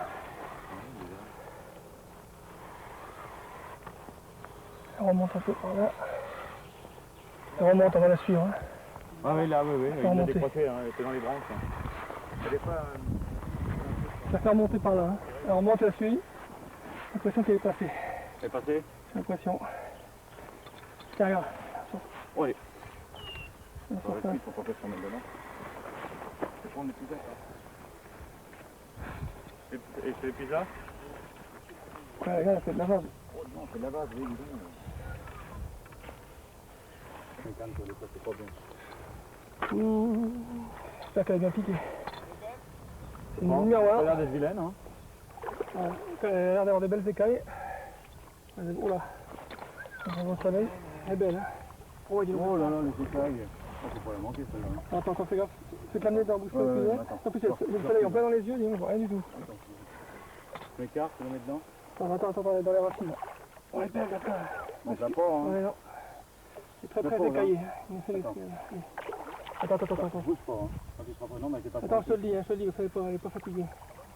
Elle remonte un peu par là. Elle remonte, on va la suivre. Hein. Ah oui, là, oui, il a remonter. décroché, hein, il était dans les branches. Hein. Et des fois, Ça fait remonter par là. Hein. Elle remonte, elle suit. J'ai l'impression qu'elle est passée. c'est passé. J'ai l'impression. Tiens, regarde. Oui. Elle Ça va sort être ça. vite pour pas qu'elle se remette dedans. C'est prendre les pisettes, hein. Et c'est les pises là? Ouais, regarde, elle fait de la base. Oh non, c'est de la base, oui, dis donc. Calme-toi, des fois, c'est pas bien. Ouh. J'espère qu'elle a bien piqué. C'est une Bon, miroir. ça a l'air d'être vilaine, hein. Ouais, elle a l'air d'avoir des belles écailles. Oh là. On voit le soleil. Elle est belle. Hein. Oh, dis donc. Oh là là, les écailles. Oh, faut pas la manquer, celle-là. Attends, fais gaffe. Fais te l'amener dans la bouche pas Ouais, plus ouais, loin. attends. En plus, il y a le soleil en plein dans les yeux, dis donc, je vois rien du tout. Je m'écarte, je le mets dedans. Attends, dans les racines. On est belle, attends. Donc là pas, hein. Ouais, non. C'est très Le très pauvre, écaillé. Attends. Attends. Bouge pas, hein. Quand il sera pas, non, mais t'es pas Attends, je te le dis, elle est pas fatiguée.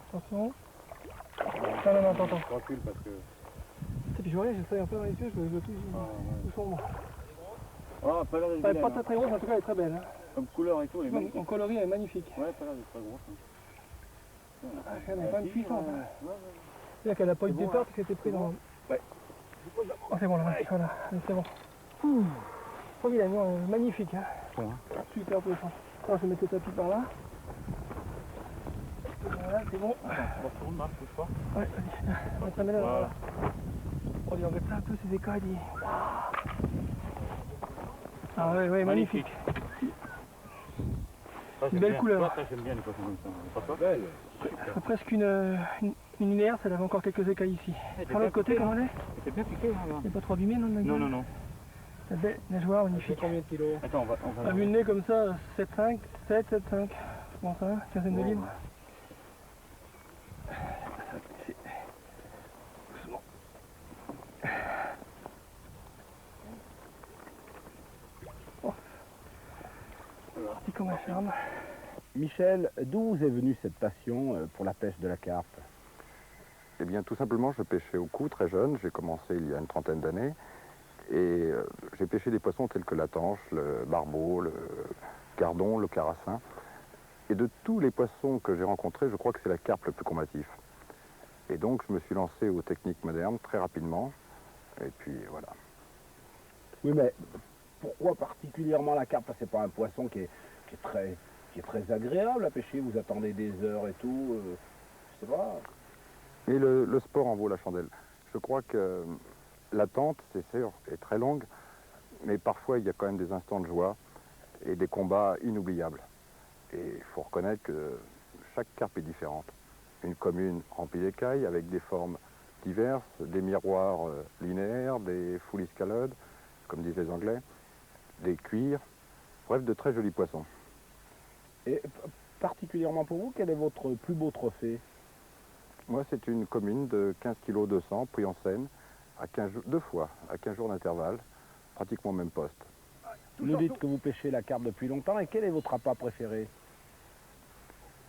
Attention. Non, attends. Je recule parce que. Et puis je vois rien, j'ai le soleil en plein dans les yeux, je vois tout sombre. Oh, pas l'air d'être Elle est vilaine, pas hein. très grosse, en tout cas elle est très belle. Hein. Comme couleur et tout, elle est Même magnifique. en coloris, elle est magnifique. Ouais, pas l'air d'être très grosse. Hein. Elle n'est pas une puissante. Ouais, Hein. ouais. C'est-à-dire qu'elle n'a pas eu de C'est bon, départ là. parce qu'elle était prise dans... Ouais. Oh, c'est bon là, voilà, c'est bon. Trop vilaine, non, magnifique. Hein. Bon, hein. Super puissant. Alors je vais mettre le tapis par là. Voilà, c'est bon. On retourne, Marc, bouge pas. Ouais, vas-y, on va te la mettre là. Voilà. On dit, on regarde ça un peu ces écailles. Dis. Ah ouais, magnifique. Ça, Une belle bien. couleur. Toi, ça, j'aime bien les poissons comme ça. Pas toi? Belle. C'est presque une linéaire, elle avait encore quelques écailles ici. Sur l'autre côté, comment elle est? C'est bien piqué, là. Elle n'est pas trop abîmée, non? Non. La belle nageoire, magnifique. Combien de kilos? Attends, on va. A vu le nez comme ça, 7,5, 7,5. Je pense, hein, quinzaine de livres. Doucement. Oh. Parti comme un charme. Michel, d'où vous est venue cette passion pour la pêche de la carpe? Eh bien, tout simplement, je pêchais au cou très jeune. J'ai commencé il y a une trentaine d'années. Et j'ai pêché des poissons tels que la tanche, le barbeau, le gardon, le carassin. Et de tous les poissons que j'ai rencontrés, je crois que c'est la carpe le plus combatif. Et donc, je me suis lancé aux techniques modernes très rapidement. Et puis, voilà. Oui, mais pourquoi particulièrement la carpe? Parce que c'est pas un poisson qui est très agréable à pêcher. Vous attendez des heures et tout. Je sais pas. Et le sport en vaut la chandelle. Je crois que l'attente, c'est sûr, est très longue, mais parfois il y a quand même des instants de joie et des combats inoubliables. Et il faut reconnaître que chaque carpe est différente. Une commune remplie d'écailles avec des formes diverses, des miroirs linéaires, des full escalodes, comme disent les Anglais, des cuirs, bref, de très jolis poissons. Et particulièrement pour vous, quel est votre plus beau trophée? Moi, c'est une commune de 15 kg 200 pris en Seine, à 2 fois, à 15 jours d'intervalle, pratiquement au même poste. Vous nous dites que vous pêchez la carpe depuis longtemps, et quel est votre appât préféré?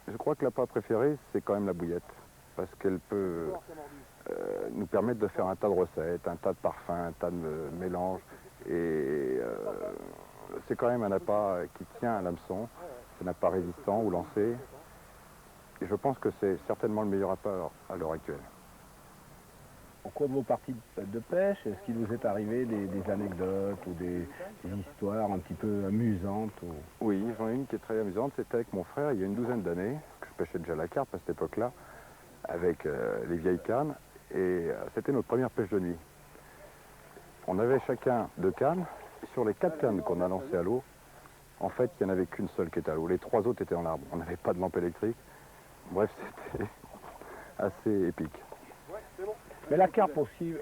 Je crois que l'appât préféré, c'est quand même la bouillette, parce qu'elle peut nous permettre de faire un tas de recettes, un tas de parfums, un tas de mélanges, et c'est quand même un appât qui tient à l'hameçon, c'est un appât résistant ou lancé, et je pense que c'est certainement le meilleur appât à l'heure actuelle. Au cours de vos parties de pêche, est-ce qu'il vous est arrivé des anecdotes ou des histoires un petit peu amusantes Oui, j'en ai une qui est très amusante. C'était avec mon frère il y a une douzaine d'années, que je pêchais déjà la carpe à cette époque-là, avec les vieilles cannes. Et c'était notre première pêche de nuit. On avait chacun 2 cannes. Et sur les 4 cannes qu'on a lancées à l'eau, en fait, il n'y en avait qu'une seule qui était à l'eau. Les 3 autres étaient dans l'arbre. On n'avait pas de lampe électrique. Bref, c'était assez épique. Mais la carpe aussi,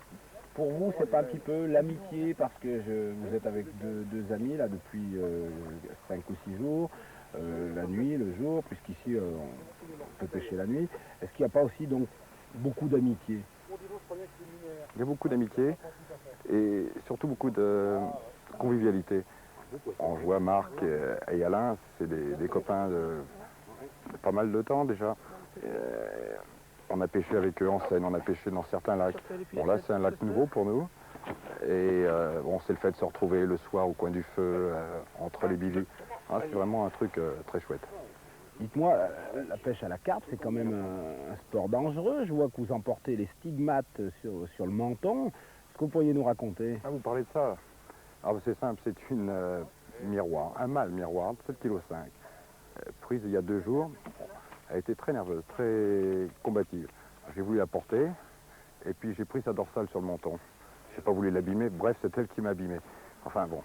Pour vous, c'est pas un petit peu l'amitié parce que vous êtes avec deux amis là depuis 5 ou 6 jours, la nuit, le jour, puisqu'ici on peut pêcher la nuit. Est-ce qu'il n'y a pas aussi donc beaucoup d'amitié? Il y a beaucoup d'amitié et surtout beaucoup de convivialité. On voit Marc et Alain, c'est des copains de pas mal de temps déjà. On a pêché avec eux en Seine, on a pêché dans certains lacs. Bon là c'est un lac nouveau pour nous. Et bon, c'est le fait de se retrouver le soir au coin du feu, entre les bivouacs. Ah, c'est vraiment un truc très chouette. Dites-moi, la pêche à la carpe, c'est quand même un sport dangereux. Je vois que vous emportez les stigmates sur le menton. Est-ce que vous pourriez nous raconter? Ah, vous parlez de ça? Ah, bah, c'est simple, c'est une miroir, un mâle miroir, 7,5 kg. Prise il y a 2 jours, elle a été très nerveuse, très combative. J'ai voulu la porter, et puis j'ai pris sa dorsale sur le menton. Je n'ai pas voulu l'abîmer, bref, c'est elle qui m'a abîmé. Enfin bon,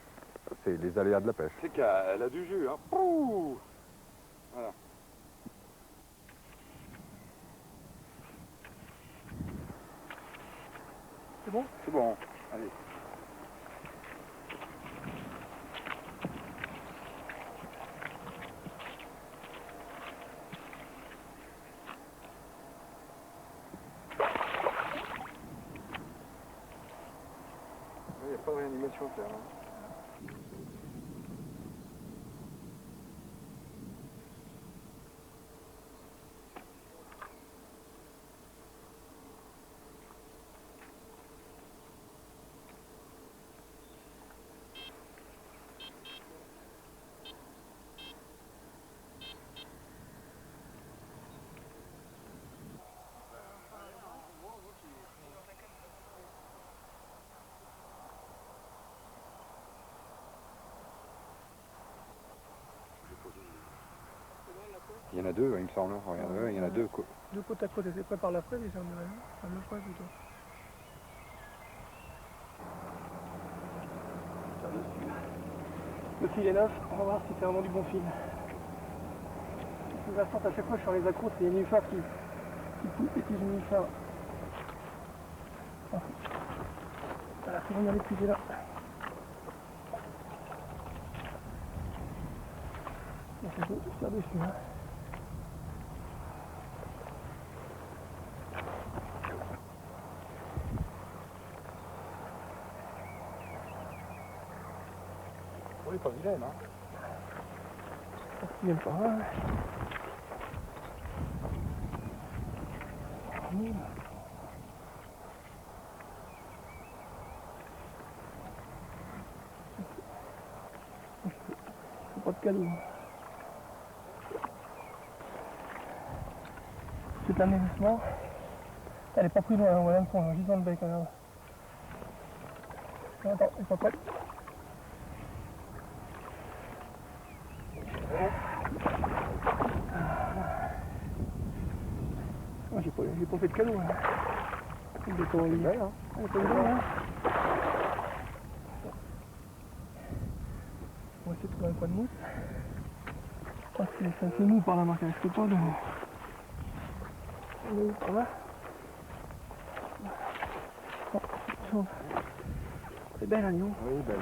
c'est les aléas de la pêche. C'est qu'elle a du jus, hein. Ouh, voilà. C'est bon? C'est bon, allez. Il n'y a pas de réanimation à faire. Hein. Il y en a 2, il me semble. Regardez, il y en a 2. Deux côte à côte, et c'est prêt par la fraise et c'est en dirait. Enfin, le frais plutôt. Le fil est neuf, on va voir si c'est vraiment du bon fil. Ce que j'assente à chaque fois sur les accros, c'est les nénuphars qui poussent et puis je mets ça. Voilà, c'est bon, il y a les puiser là. Donc on peut faire dessus. Hein. Oui, pas vilaine, hein. Même pas. Hein. Pas de cadeau. C'est un doucement. Elle est pas prise loin, on va le fond, juste dans le bec, regarde. Attends, elle est pas prête. Moi j'ai pas fait de cadeau. Hein. Elle est pas belle, hein. Elle est pas belle, hein. On va essayer de trouver un coin de mousse. Ah, c'est assez mou par la marque, elle risque pas de... Elle est où par là? Oh, c'est belle, Lyon. Oui, belle.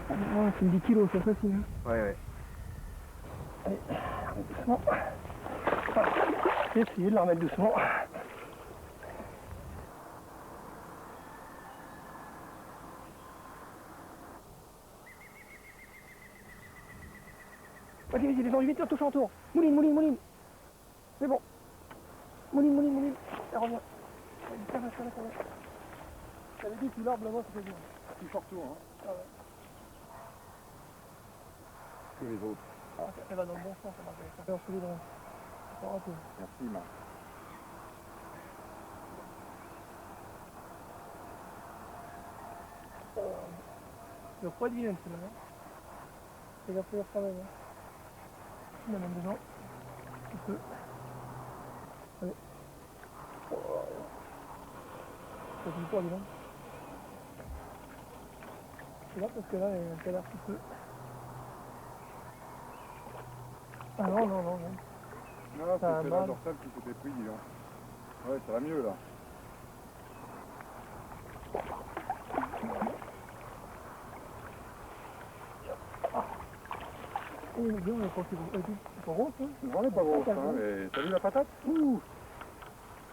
Ouais, c'est 10 kilos, c'est facile. Hein. Ouais. Allez, doucement. Ah, j'ai essayé de la remettre doucement. Vas-y, descends vite, touche en tour. Mouline. C'est bon. Mouline. Elle revient. Ça va. J'avais dit que l'arbre là-bas, c'était bien. Petit fort tour, hein. Ah ouais. Que les autres. Ah, ça va dans le bon sens, ça marche. Ça fait un solide. Ça va rater. Merci, Marc. Il n'y a pas de vilaine, celle-là. Hein. C'est la première quand même. Hein. Il y en a même des gens. Un peu. Allez. Oh, ça fait pas, dis donc. C'est là parce que là, elle a un petit peu. Ah non. Non, Ça c'était va la dorsale qui s'était pris, dis donc. Ouais, ça va mieux, là. bien, on pense qu'ils sont pas grosses, hein. On n'est pas gros, hein, mais t'as vu la patate? Ouh,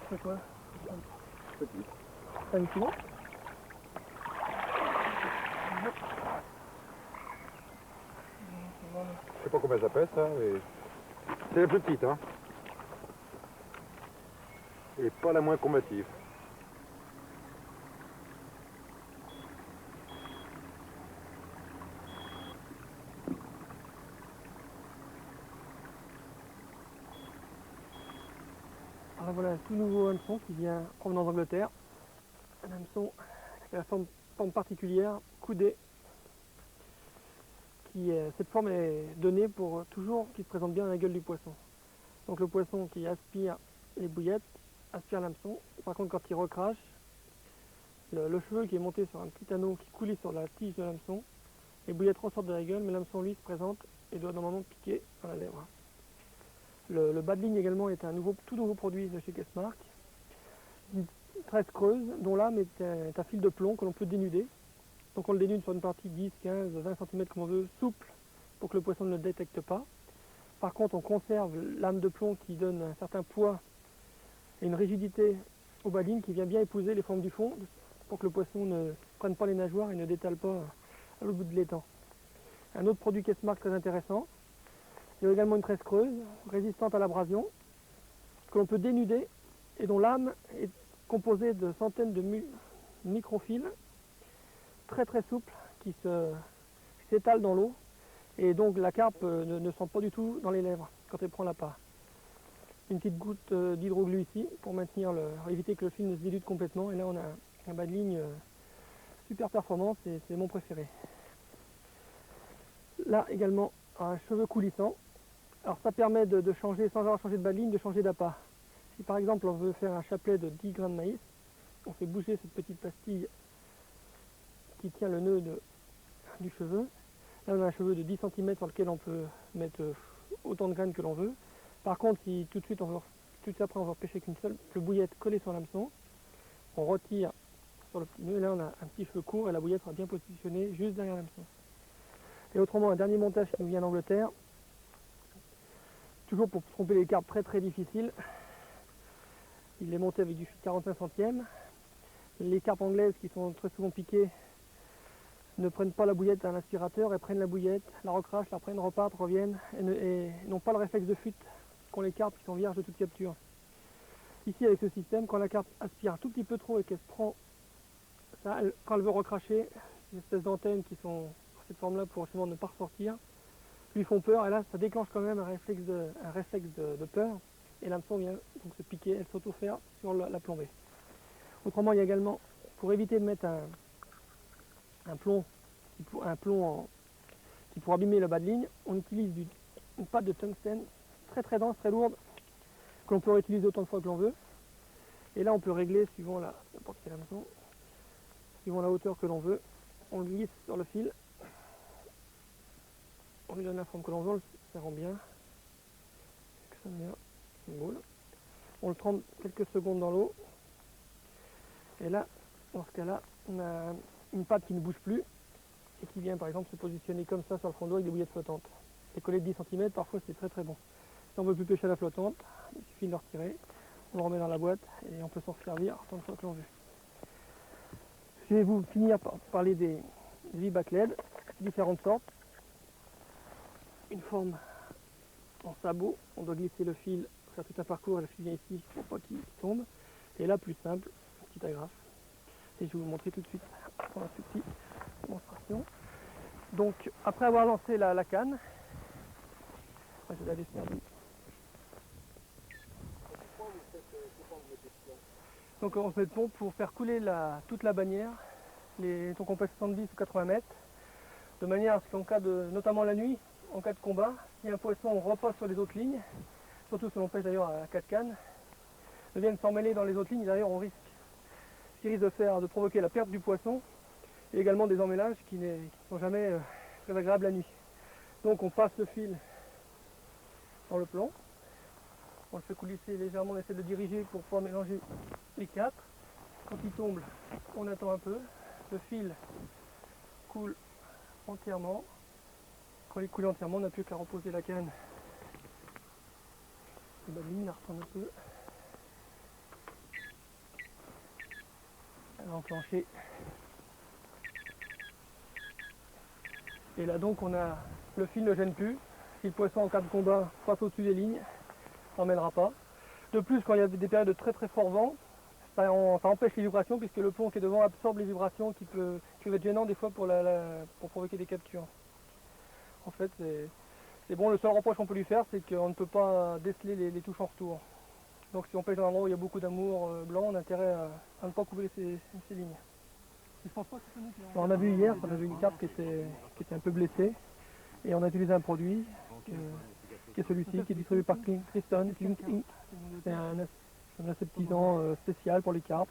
C'est quoi? petite. T'as une kilo? Je sais pas combien ça pèse, ça, mais c'est la plus petite, hein. Et pas la moins combative. Alors voilà un tout nouveau hameçon qui vient provenant d'Angleterre. Un hameçon avec la forme particulière, coudé. Cette forme est donnée pour toujours qu'il se présente bien à la gueule du poisson. Donc le poisson qui aspire les bouillettes aspire l'hameçon. Par contre quand il recrache, le cheveu qui est monté sur un petit anneau qui coulait sur la tige de l'hameçon, les bouillettes ressortent de la gueule, mais l'hameçon lui se présente et doit normalement piquer dans la lèvre. Le bas de ligne également est un tout nouveau produit de chez Kessmark. Une tresse creuse dont l'âme est un fil de plomb que l'on peut dénuder. Donc on le dénude sur une partie 10, 15, 20 cm comme on veut, souple pour que le poisson ne le détecte pas. Par contre on conserve l'âme de plomb qui donne un certain poids et une rigidité au bas de ligne qui vient bien épouser les formes du fond pour que le poisson ne prenne pas les nageoires et ne détale pas à l'autre bout de l'étang. Un autre produit Kessmark très intéressant, il y a également une tresse creuse, résistante à l'abrasion, que l'on peut dénuder et dont l'âme est composée de centaines de microfils très très souples qui s'étalent dans l'eau et donc la carpe ne sent pas du tout dans les lèvres quand elle prend l'appât. Une petite goutte d'hydroglu ici pour éviter que le fil ne se dilute complètement et là on a un bas de ligne super performance et c'est mon préféré. Là également un cheveu coulissant. Alors ça permet de changer, sans avoir changé de bas de ligne, de changer d'appât. Si par exemple on veut faire un chapelet de 10 grains de maïs, on fait bouger cette petite pastille qui tient le nœud du cheveu. Là on a un cheveu de 10 cm sur lequel on peut mettre autant de graines que l'on veut. Par contre si tout de suite après on veut repêcher qu'une seule bouillette collée sur l'hameçon, on retire sur le petit nœud et là on a un petit cheveu court et la bouillette sera bien positionnée juste derrière l'hameçon. Et autrement un dernier montage qui nous vient d'Angleterre, toujours pour tromper les carpes très très difficiles. Il est monté avec du fil 45 centièmes. Les carpes anglaises qui sont très souvent piquées ne prennent pas la bouillette à l'aspirateur, elles prennent la bouillette, la recrachent, la prennent, repartent, reviennent et n'ont pas le réflexe de fuite qu'ont les carpes qui sont vierges de toute capture. Ici avec ce système, quand la carpe aspire un tout petit peu trop et qu'elle se prend ça, quand elle veut recracher, ces espèces d'antennes qui sont de cette forme là pour justement ne pas ressortir, lui font peur et là ça déclenche quand même un réflexe de peur et l'hameçon vient donc se piquer, elle s'auto-fère sur la plombée. Autrement il y a également, pour éviter de mettre un plomb qui pourrait abîmer le bas de ligne, on utilise une pâte de tungstène très très dense, très lourde, que l'on peut réutiliser autant de fois que l'on veut. Et là on peut régler suivant n'importe quel hameçon, suivant la hauteur que l'on veut, on le glisse sur le fil. On lui donne la forme que l'on veut, ça rend bien. Ça bien, une boule. On le trempe quelques secondes dans l'eau. Et là, dans ce cas-là, on a une pâte qui ne bouge plus et qui vient par exemple se positionner comme ça sur le fond d'eau avec des bouillettes flottantes. Les collets de 10 cm, parfois c'est très très bon. Si on ne veut plus pêcher à la flottante, il suffit de le retirer, on le remet dans la boîte et on peut s'en servir tant de fois que l'on veut. Je vais vous finir par parler des V-back LED, différentes sortes. Une forme en sabot, on doit glisser le fil, faire tout un parcours et le fil vient ici pour pas qu'il tombe. Et là, plus simple, une petite agrafe. Et je vais vous montrer tout de suite pour la petite démonstration. Donc, après avoir lancé la canne, je vais la laisser fermer. Donc on se met de pompe pour faire couler toute la bannière, donc on fait 70 ou 80 mètres, de manière à ce qu'en cas de, notamment la nuit, en cas de combat, si un poisson repasse sur les autres lignes, surtout si l'on pêche d'ailleurs à 4 cannes, ne viennent s'emmêler dans les autres lignes, d'ailleurs on risque, ce qui risque de provoquer la perte du poisson, et également des emmêlages qui ne sont jamais très agréables la nuit. Donc on passe le fil dans le plomb, on le fait coulisser légèrement, on essaie de le diriger pour pouvoir mélanger les quatre. Quand il tombe, on attend un peu, le fil coule entièrement, quand elle est coulée entièrement, on n'a plus qu'à reposer la canne. Et la ligne, la reprendre un peu. Elle va enclencher. Et là donc on a le fil ne gêne plus. Si le poisson en cas de combat passe au-dessus des lignes, ça n'emmènera pas. De plus, quand il y a des périodes de très très fort vent, ça empêche les vibrations puisque le plomb qui est devant absorbe les vibrations qui peuvent être gênants des fois pour provoquer des captures. En fait, c'est bon, le seul reproche qu'on peut lui faire, c'est qu'on ne peut pas déceler les touches en retour. Donc si on pêche dans un endroit où il y a beaucoup d'amour blanc, on a intérêt à ne pas couvrir ces lignes. Je pense pas que c'est nous qui on a vu hier, on a vu une carpe qui était un peu blessée et on a utilisé un produit qui est celui-ci, qui est distribué par Clifton Inc. C'est un aseptisant spécial pour les carpes.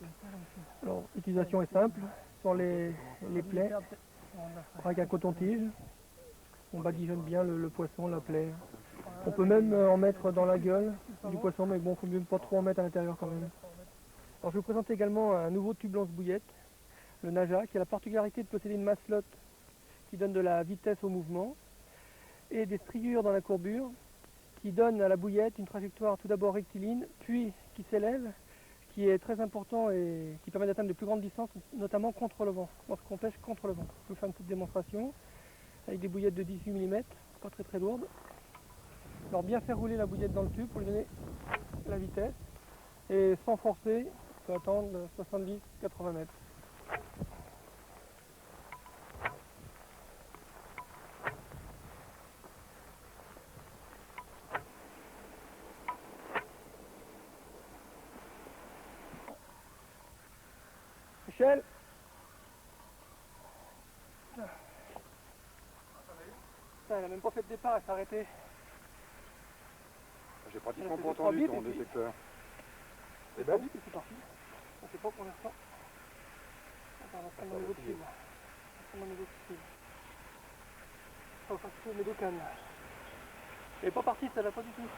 Alors l'utilisation est simple, sur les plaies, avec un coton-tige, on badigeonne bien le poisson, la plaie. On peut même en mettre dans la gueule du poisson, mais bon, il faut mieux pas trop en mettre à l'intérieur quand même. Alors je vais vous présenter également un nouveau tube lance-bouillette, le Naja, qui a la particularité de posséder une masselotte qui donne de la vitesse au mouvement et des striures dans la courbure qui donnent à la bouillette une trajectoire tout d'abord rectiligne, puis qui s'élève, qui est très important et qui permet d'atteindre de plus grandes distances, notamment contre le vent, lorsqu'on pêche contre le vent. Je vais faire une petite démonstration avec des bouillettes de 18 mm, pas très très lourdes. Alors bien faire rouler la bouillette dans le tube pour lui donner la vitesse et sans forcer, il faut attendre 70-80 mètres. Michel, elle n'a même pas fait de départ, elle s'est arrêtée. J'ai pratiquement pas entendu ton détecteur. C'est belle. C'est parti. On ne sait pas pour l'instant. Attends, on va prendre mon niveau de fil. On va prendre mon niveau de fil. On va faire mes deux cannes. Elle n'est pas partie, celle-là, pas du tout.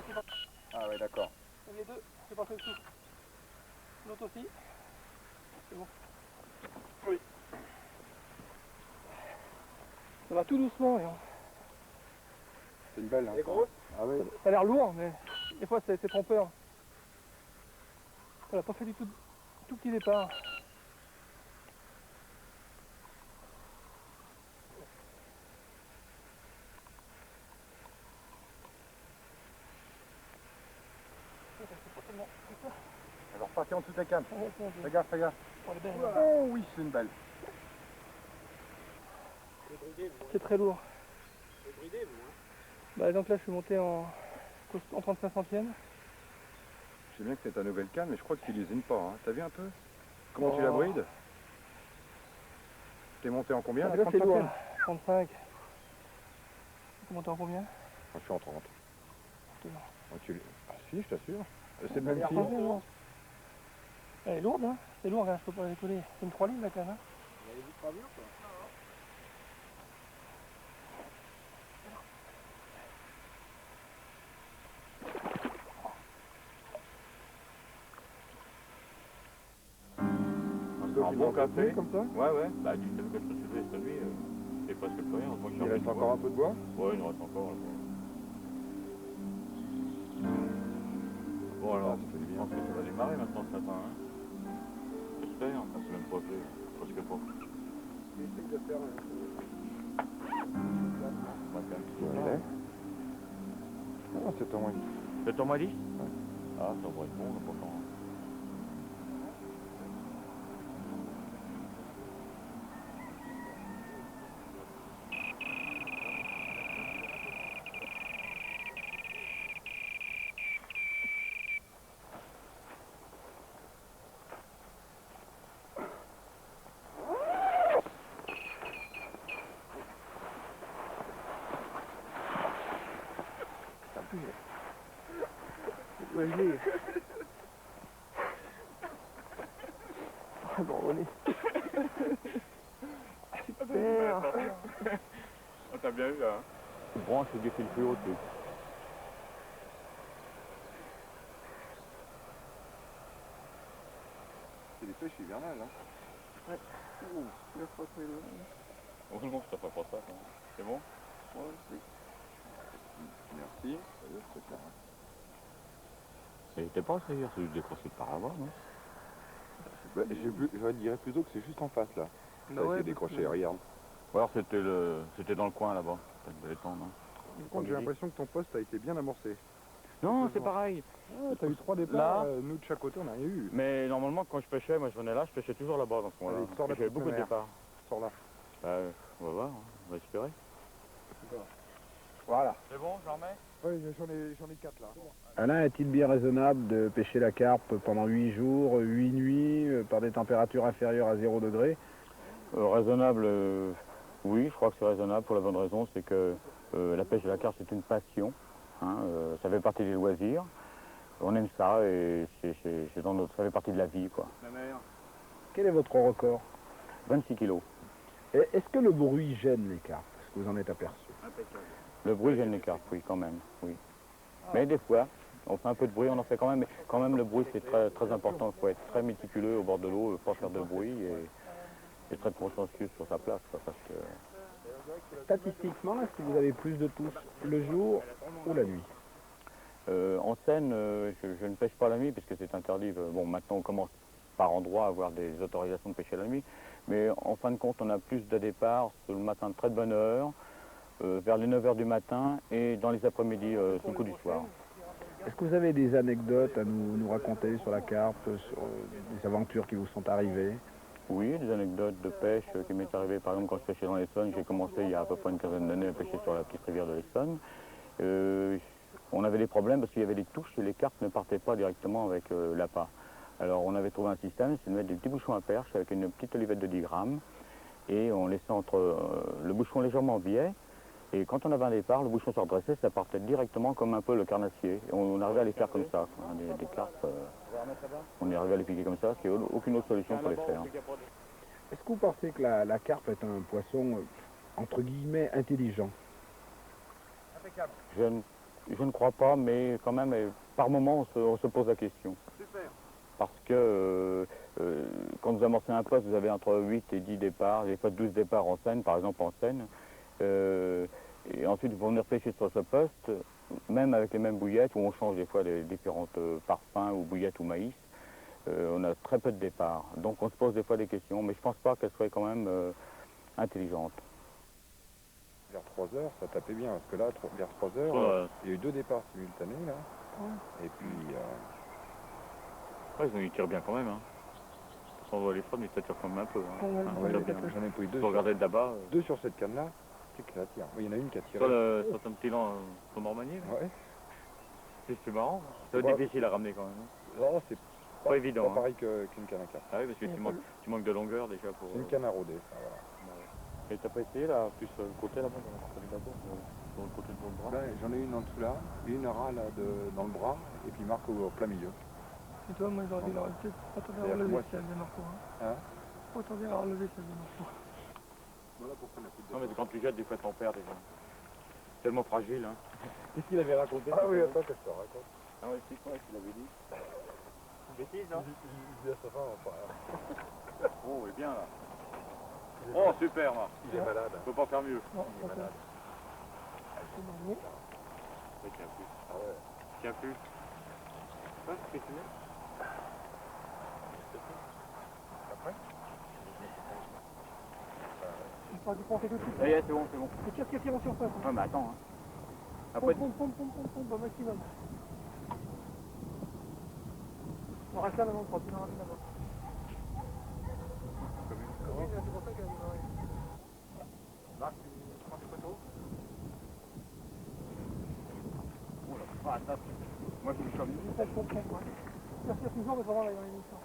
C'est parti. Ah ouais, d'accord. Les deux, c'est passé dessus. L'autre aussi. C'est bon. Oui. Ça va tout doucement. C'est une belle. Hein, Elle est grosse? Ah oui. Ça a l'air lourd, mais des fois c'est trompeur. Elle n'a pas fait du tout petit départ. Elle va repartir en dessous de ta canne. Fais gaffe, fais gaffe. Oh oui, c'est une belle. C'est très lourd. Bah, donc là je suis monté en 35 centièmes. Je sais bien que c'est ta nouvelle canne, mais je crois que tu l'usines pas. Hein. T'as vu un peu comment tu la brides? T'es monté en combien? Là c'est lourd, 35. Tu monté en combien? Je suis en 30. Ah, si, je t'assure. C'est le même Elle fil. Elle est lourde, hein? C'est lourd, regarde, je peux pas la décoller. C'est une 3 lignes la canne. Hein? Elle est vite pas bien, quoi. Un bon café comme ça? Ouais, ouais. Bah, tu sais que je te fais cette nuit, c'est presque plus rien. Moi, Il reste encore un peu de bois? Ouais, il en reste encore. Bon, alors, je pense que ça va démarrer maintenant ce matin. Hein. J'espère, ça s'est même pas fait. Presque pas. J'essaie de faire Ouais. Ah, c'est ton mois. C'est ton mois 10? Ouais. Ah, ça va être bon, pourtant. Ouais, je l'ai. Ah bon, on est. Super. Oh, t'as bien eu là. Hein. Branche du fil plus haut dessus. C'est des pêches hivernales. Hein. Heureusement que je t'ai pas ça. C'est bon? Merci. Ça n'était pas ça hier, c'est juste décroché par là-bas, non? Bah, je dirais plutôt que c'est juste en face là. Ça a été décroché, regarde. Ou alors c'était dans le coin là-bas. Peut-être de l'étendre, hein. Par contre, j'ai l'impression que ton poste a été bien amorcé. Non, c'est pareil. Ah, t'as eu 3 départs, Là. nous de chaque côté on a rien eu. Mais normalement, quand je pêchais, moi je venais là, je pêchais toujours là-bas dans ce coin-là. Allez, sors la J'avais petite beaucoup de mer. départs. Sors là. Bah, on va voir, hein. On va espérer. Voilà. C'est bon, j'en remets? Oui, j'en ai 4 là. Alain, est-il bien raisonnable de pêcher la carpe pendant 8 jours, 8 nuits, par des températures inférieures à 0 degré? Raisonnable, oui, je crois que c'est raisonnable pour la bonne raison, c'est que la pêche de la carpe c'est une passion. Hein, ça fait partie des loisirs. On aime ça et ça fait partie de la vie, quoi. Quel est votre record? 26 kilos. Est-ce que le bruit gêne les carpes? Est-ce que vous en êtes aperçu? Le bruit gêne les carpes, oui, quand même, oui. Mais des fois, on fait un peu de bruit, on en fait quand même, mais quand même le bruit c'est très, très important. Il faut être très méticuleux au bord de l'eau, pas faire de bruit et très consciencieux sur sa place, quoi, parce que... Statistiquement, est-ce que vous avez plus de touches le jour ou la nuit? En Seine, je ne pêche pas la nuit puisque c'est interdit. Bon, maintenant on commence par endroit à avoir des autorisations de pêcher la nuit, mais en fin de compte, on a plus de départs sur le matin de très bonne heure, vers les 9 h du matin et dans les après-midi sur le coup du soir. Est-ce que vous avez des anecdotes à nous raconter sur la carpe, sur des aventures qui vous sont arrivées? Oui, des anecdotes de pêche qui m'est arrivé. Par exemple, quand je pêchais dans l'Essonne, j'ai commencé il y a à peu près une quinzaine d'années à pêcher sur la petite rivière de l'Essonne. On avait des problèmes parce qu'il y avait des touches et les carpes ne partaient pas directement avec l'appât. Alors on avait trouvé un système, c'est de mettre des petits bouchons à perche avec une petite olivette de 10 grammes et on laissait entre le bouchon légèrement biais et quand on avait un départ, le bouchon se redressait, ça partait directement comme un peu le carnassier. Et on arrivait à les faire comme ça, quoi. Des carpes, on est arrivé à les piquer comme ça, parce qu'il n'y a aucune autre solution pour les faire. Est-ce que vous pensez que la carpe est un poisson, entre guillemets, intelligent? Je ne crois pas, mais quand même, par moment, on se pose la question. Parce que quand vous amorcez un poste, vous avez entre 8 et 10 départs, des fois 12 départs en Seine, par exemple en Seine. Et ensuite, vous venez pêcher sur ce poste, même avec les mêmes bouillettes, où on change des fois les différentes parfums ou bouillettes ou maïs. On a très peu de départs. Donc on se pose des fois des questions, mais je ne pense pas qu'elle soit quand même intelligente. Vers 3 heures, ça tapait bien, parce que là, vers 3 heures, il y a eu 2 départs simultanés là. Et puis... Ils tirent bien quand même. Hein. On voit les froides, mais ça tire quand même un peu. Hein. j'en ai pris 2. Vous regardez de là-bas. 2 sur cette canne là, c'est que ça tire. Oui, il y en a une qui a tiré. Sur ton petit lent, ton Normandie. Ouais. C'est marrant. C'est difficile à ramener quand même. Hein. Non, c'est pas évident. Pas pareil qu'une canne à carpe. Ah oui, parce que tu manques de longueur déjà pour... C'est une canne à rôder, ça, voilà. Et t'as pas essayé là, plus le côté là-bas, sur le côté de ton bras? Ben, j'en ai une en dessous là, et une ras là dans le bras, et puis Marc au plein milieu. Et toi, moi j'aurais dû leur peut-être pas t'en faire relever si elle faisait Marco. Hein. Pas t'en faire relever si elle faisait Marco. Voilà pourquoi on a plus de... Non mais quand tu jettes, des fois t'en perds déjà. Tellement fragile, hein. Qu'est-ce qu'il avait raconté? Ah oui, attends que je te raconte. Ah ouais, c'est quoi qu'il avait dit? Une bêtise, non? Il dit à sa femme, enfin... Oh, il est bien là. Oh, super, Marc. Il est malade. On peut pas faire mieux. Non, Il est malade. c'est marrant. Il tient plus. Ah ouais. Il tient plus. Ah, c'est fini. Après Il faut du tout de suite. Ça y est, c'est bon, c'est bon. Et tire en surface. Ouais, mais attends. Hein. Après, Pompe, au maximum. On reste là maintenant, on sera plus là-bas. Oui, c'est pour ça qu'elle a démarré. Marc, tu prends tes photos? Oh là, ah, ça, moi je suis comme C'est ça, je comprends. Tire toujours, mais vraiment, là, dans l'émission.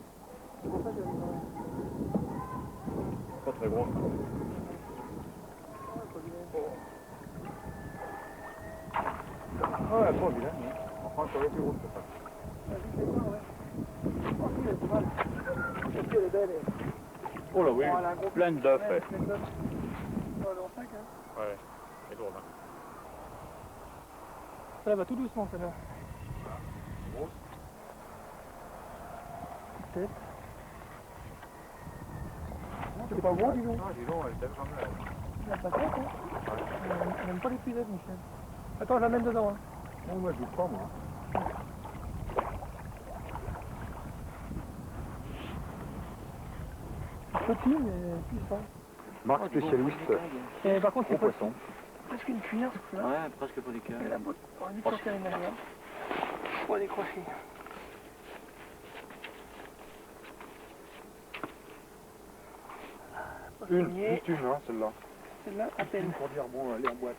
C'est pour ça qu'elle a démarré. pas très gros. Ouais, pas vilain, mais enfin, ça aurait été gros, c'est ça. Elle est belle. Oh là oui, plein d'œufs. Ouais, plein d'œufs. Ouais, dans 5, hein. Ouais, c'est lourd, hein. Ça va tout doucement, celle-là. Tête. C'est pas bon, dis donc. Ah, dis donc, elle est tellement malade. La patate, hein. On n'aime pas les cuisettes, Michel. Attends, je la mets dedans. Hein. Non, moi, je vous crois, moi. Petit, mais puissant. Marc spécialiste. Et par contre, c'est Gros pas poisson. presque une cuillère, ce là. Ouais, presque pas des cœurs. Et la botte, on aurait dû sortir une derrière. Faut décrocher. Juste une, hein, celle-là. Celle-là, à peine. Pour dire, bon, allez en boîte.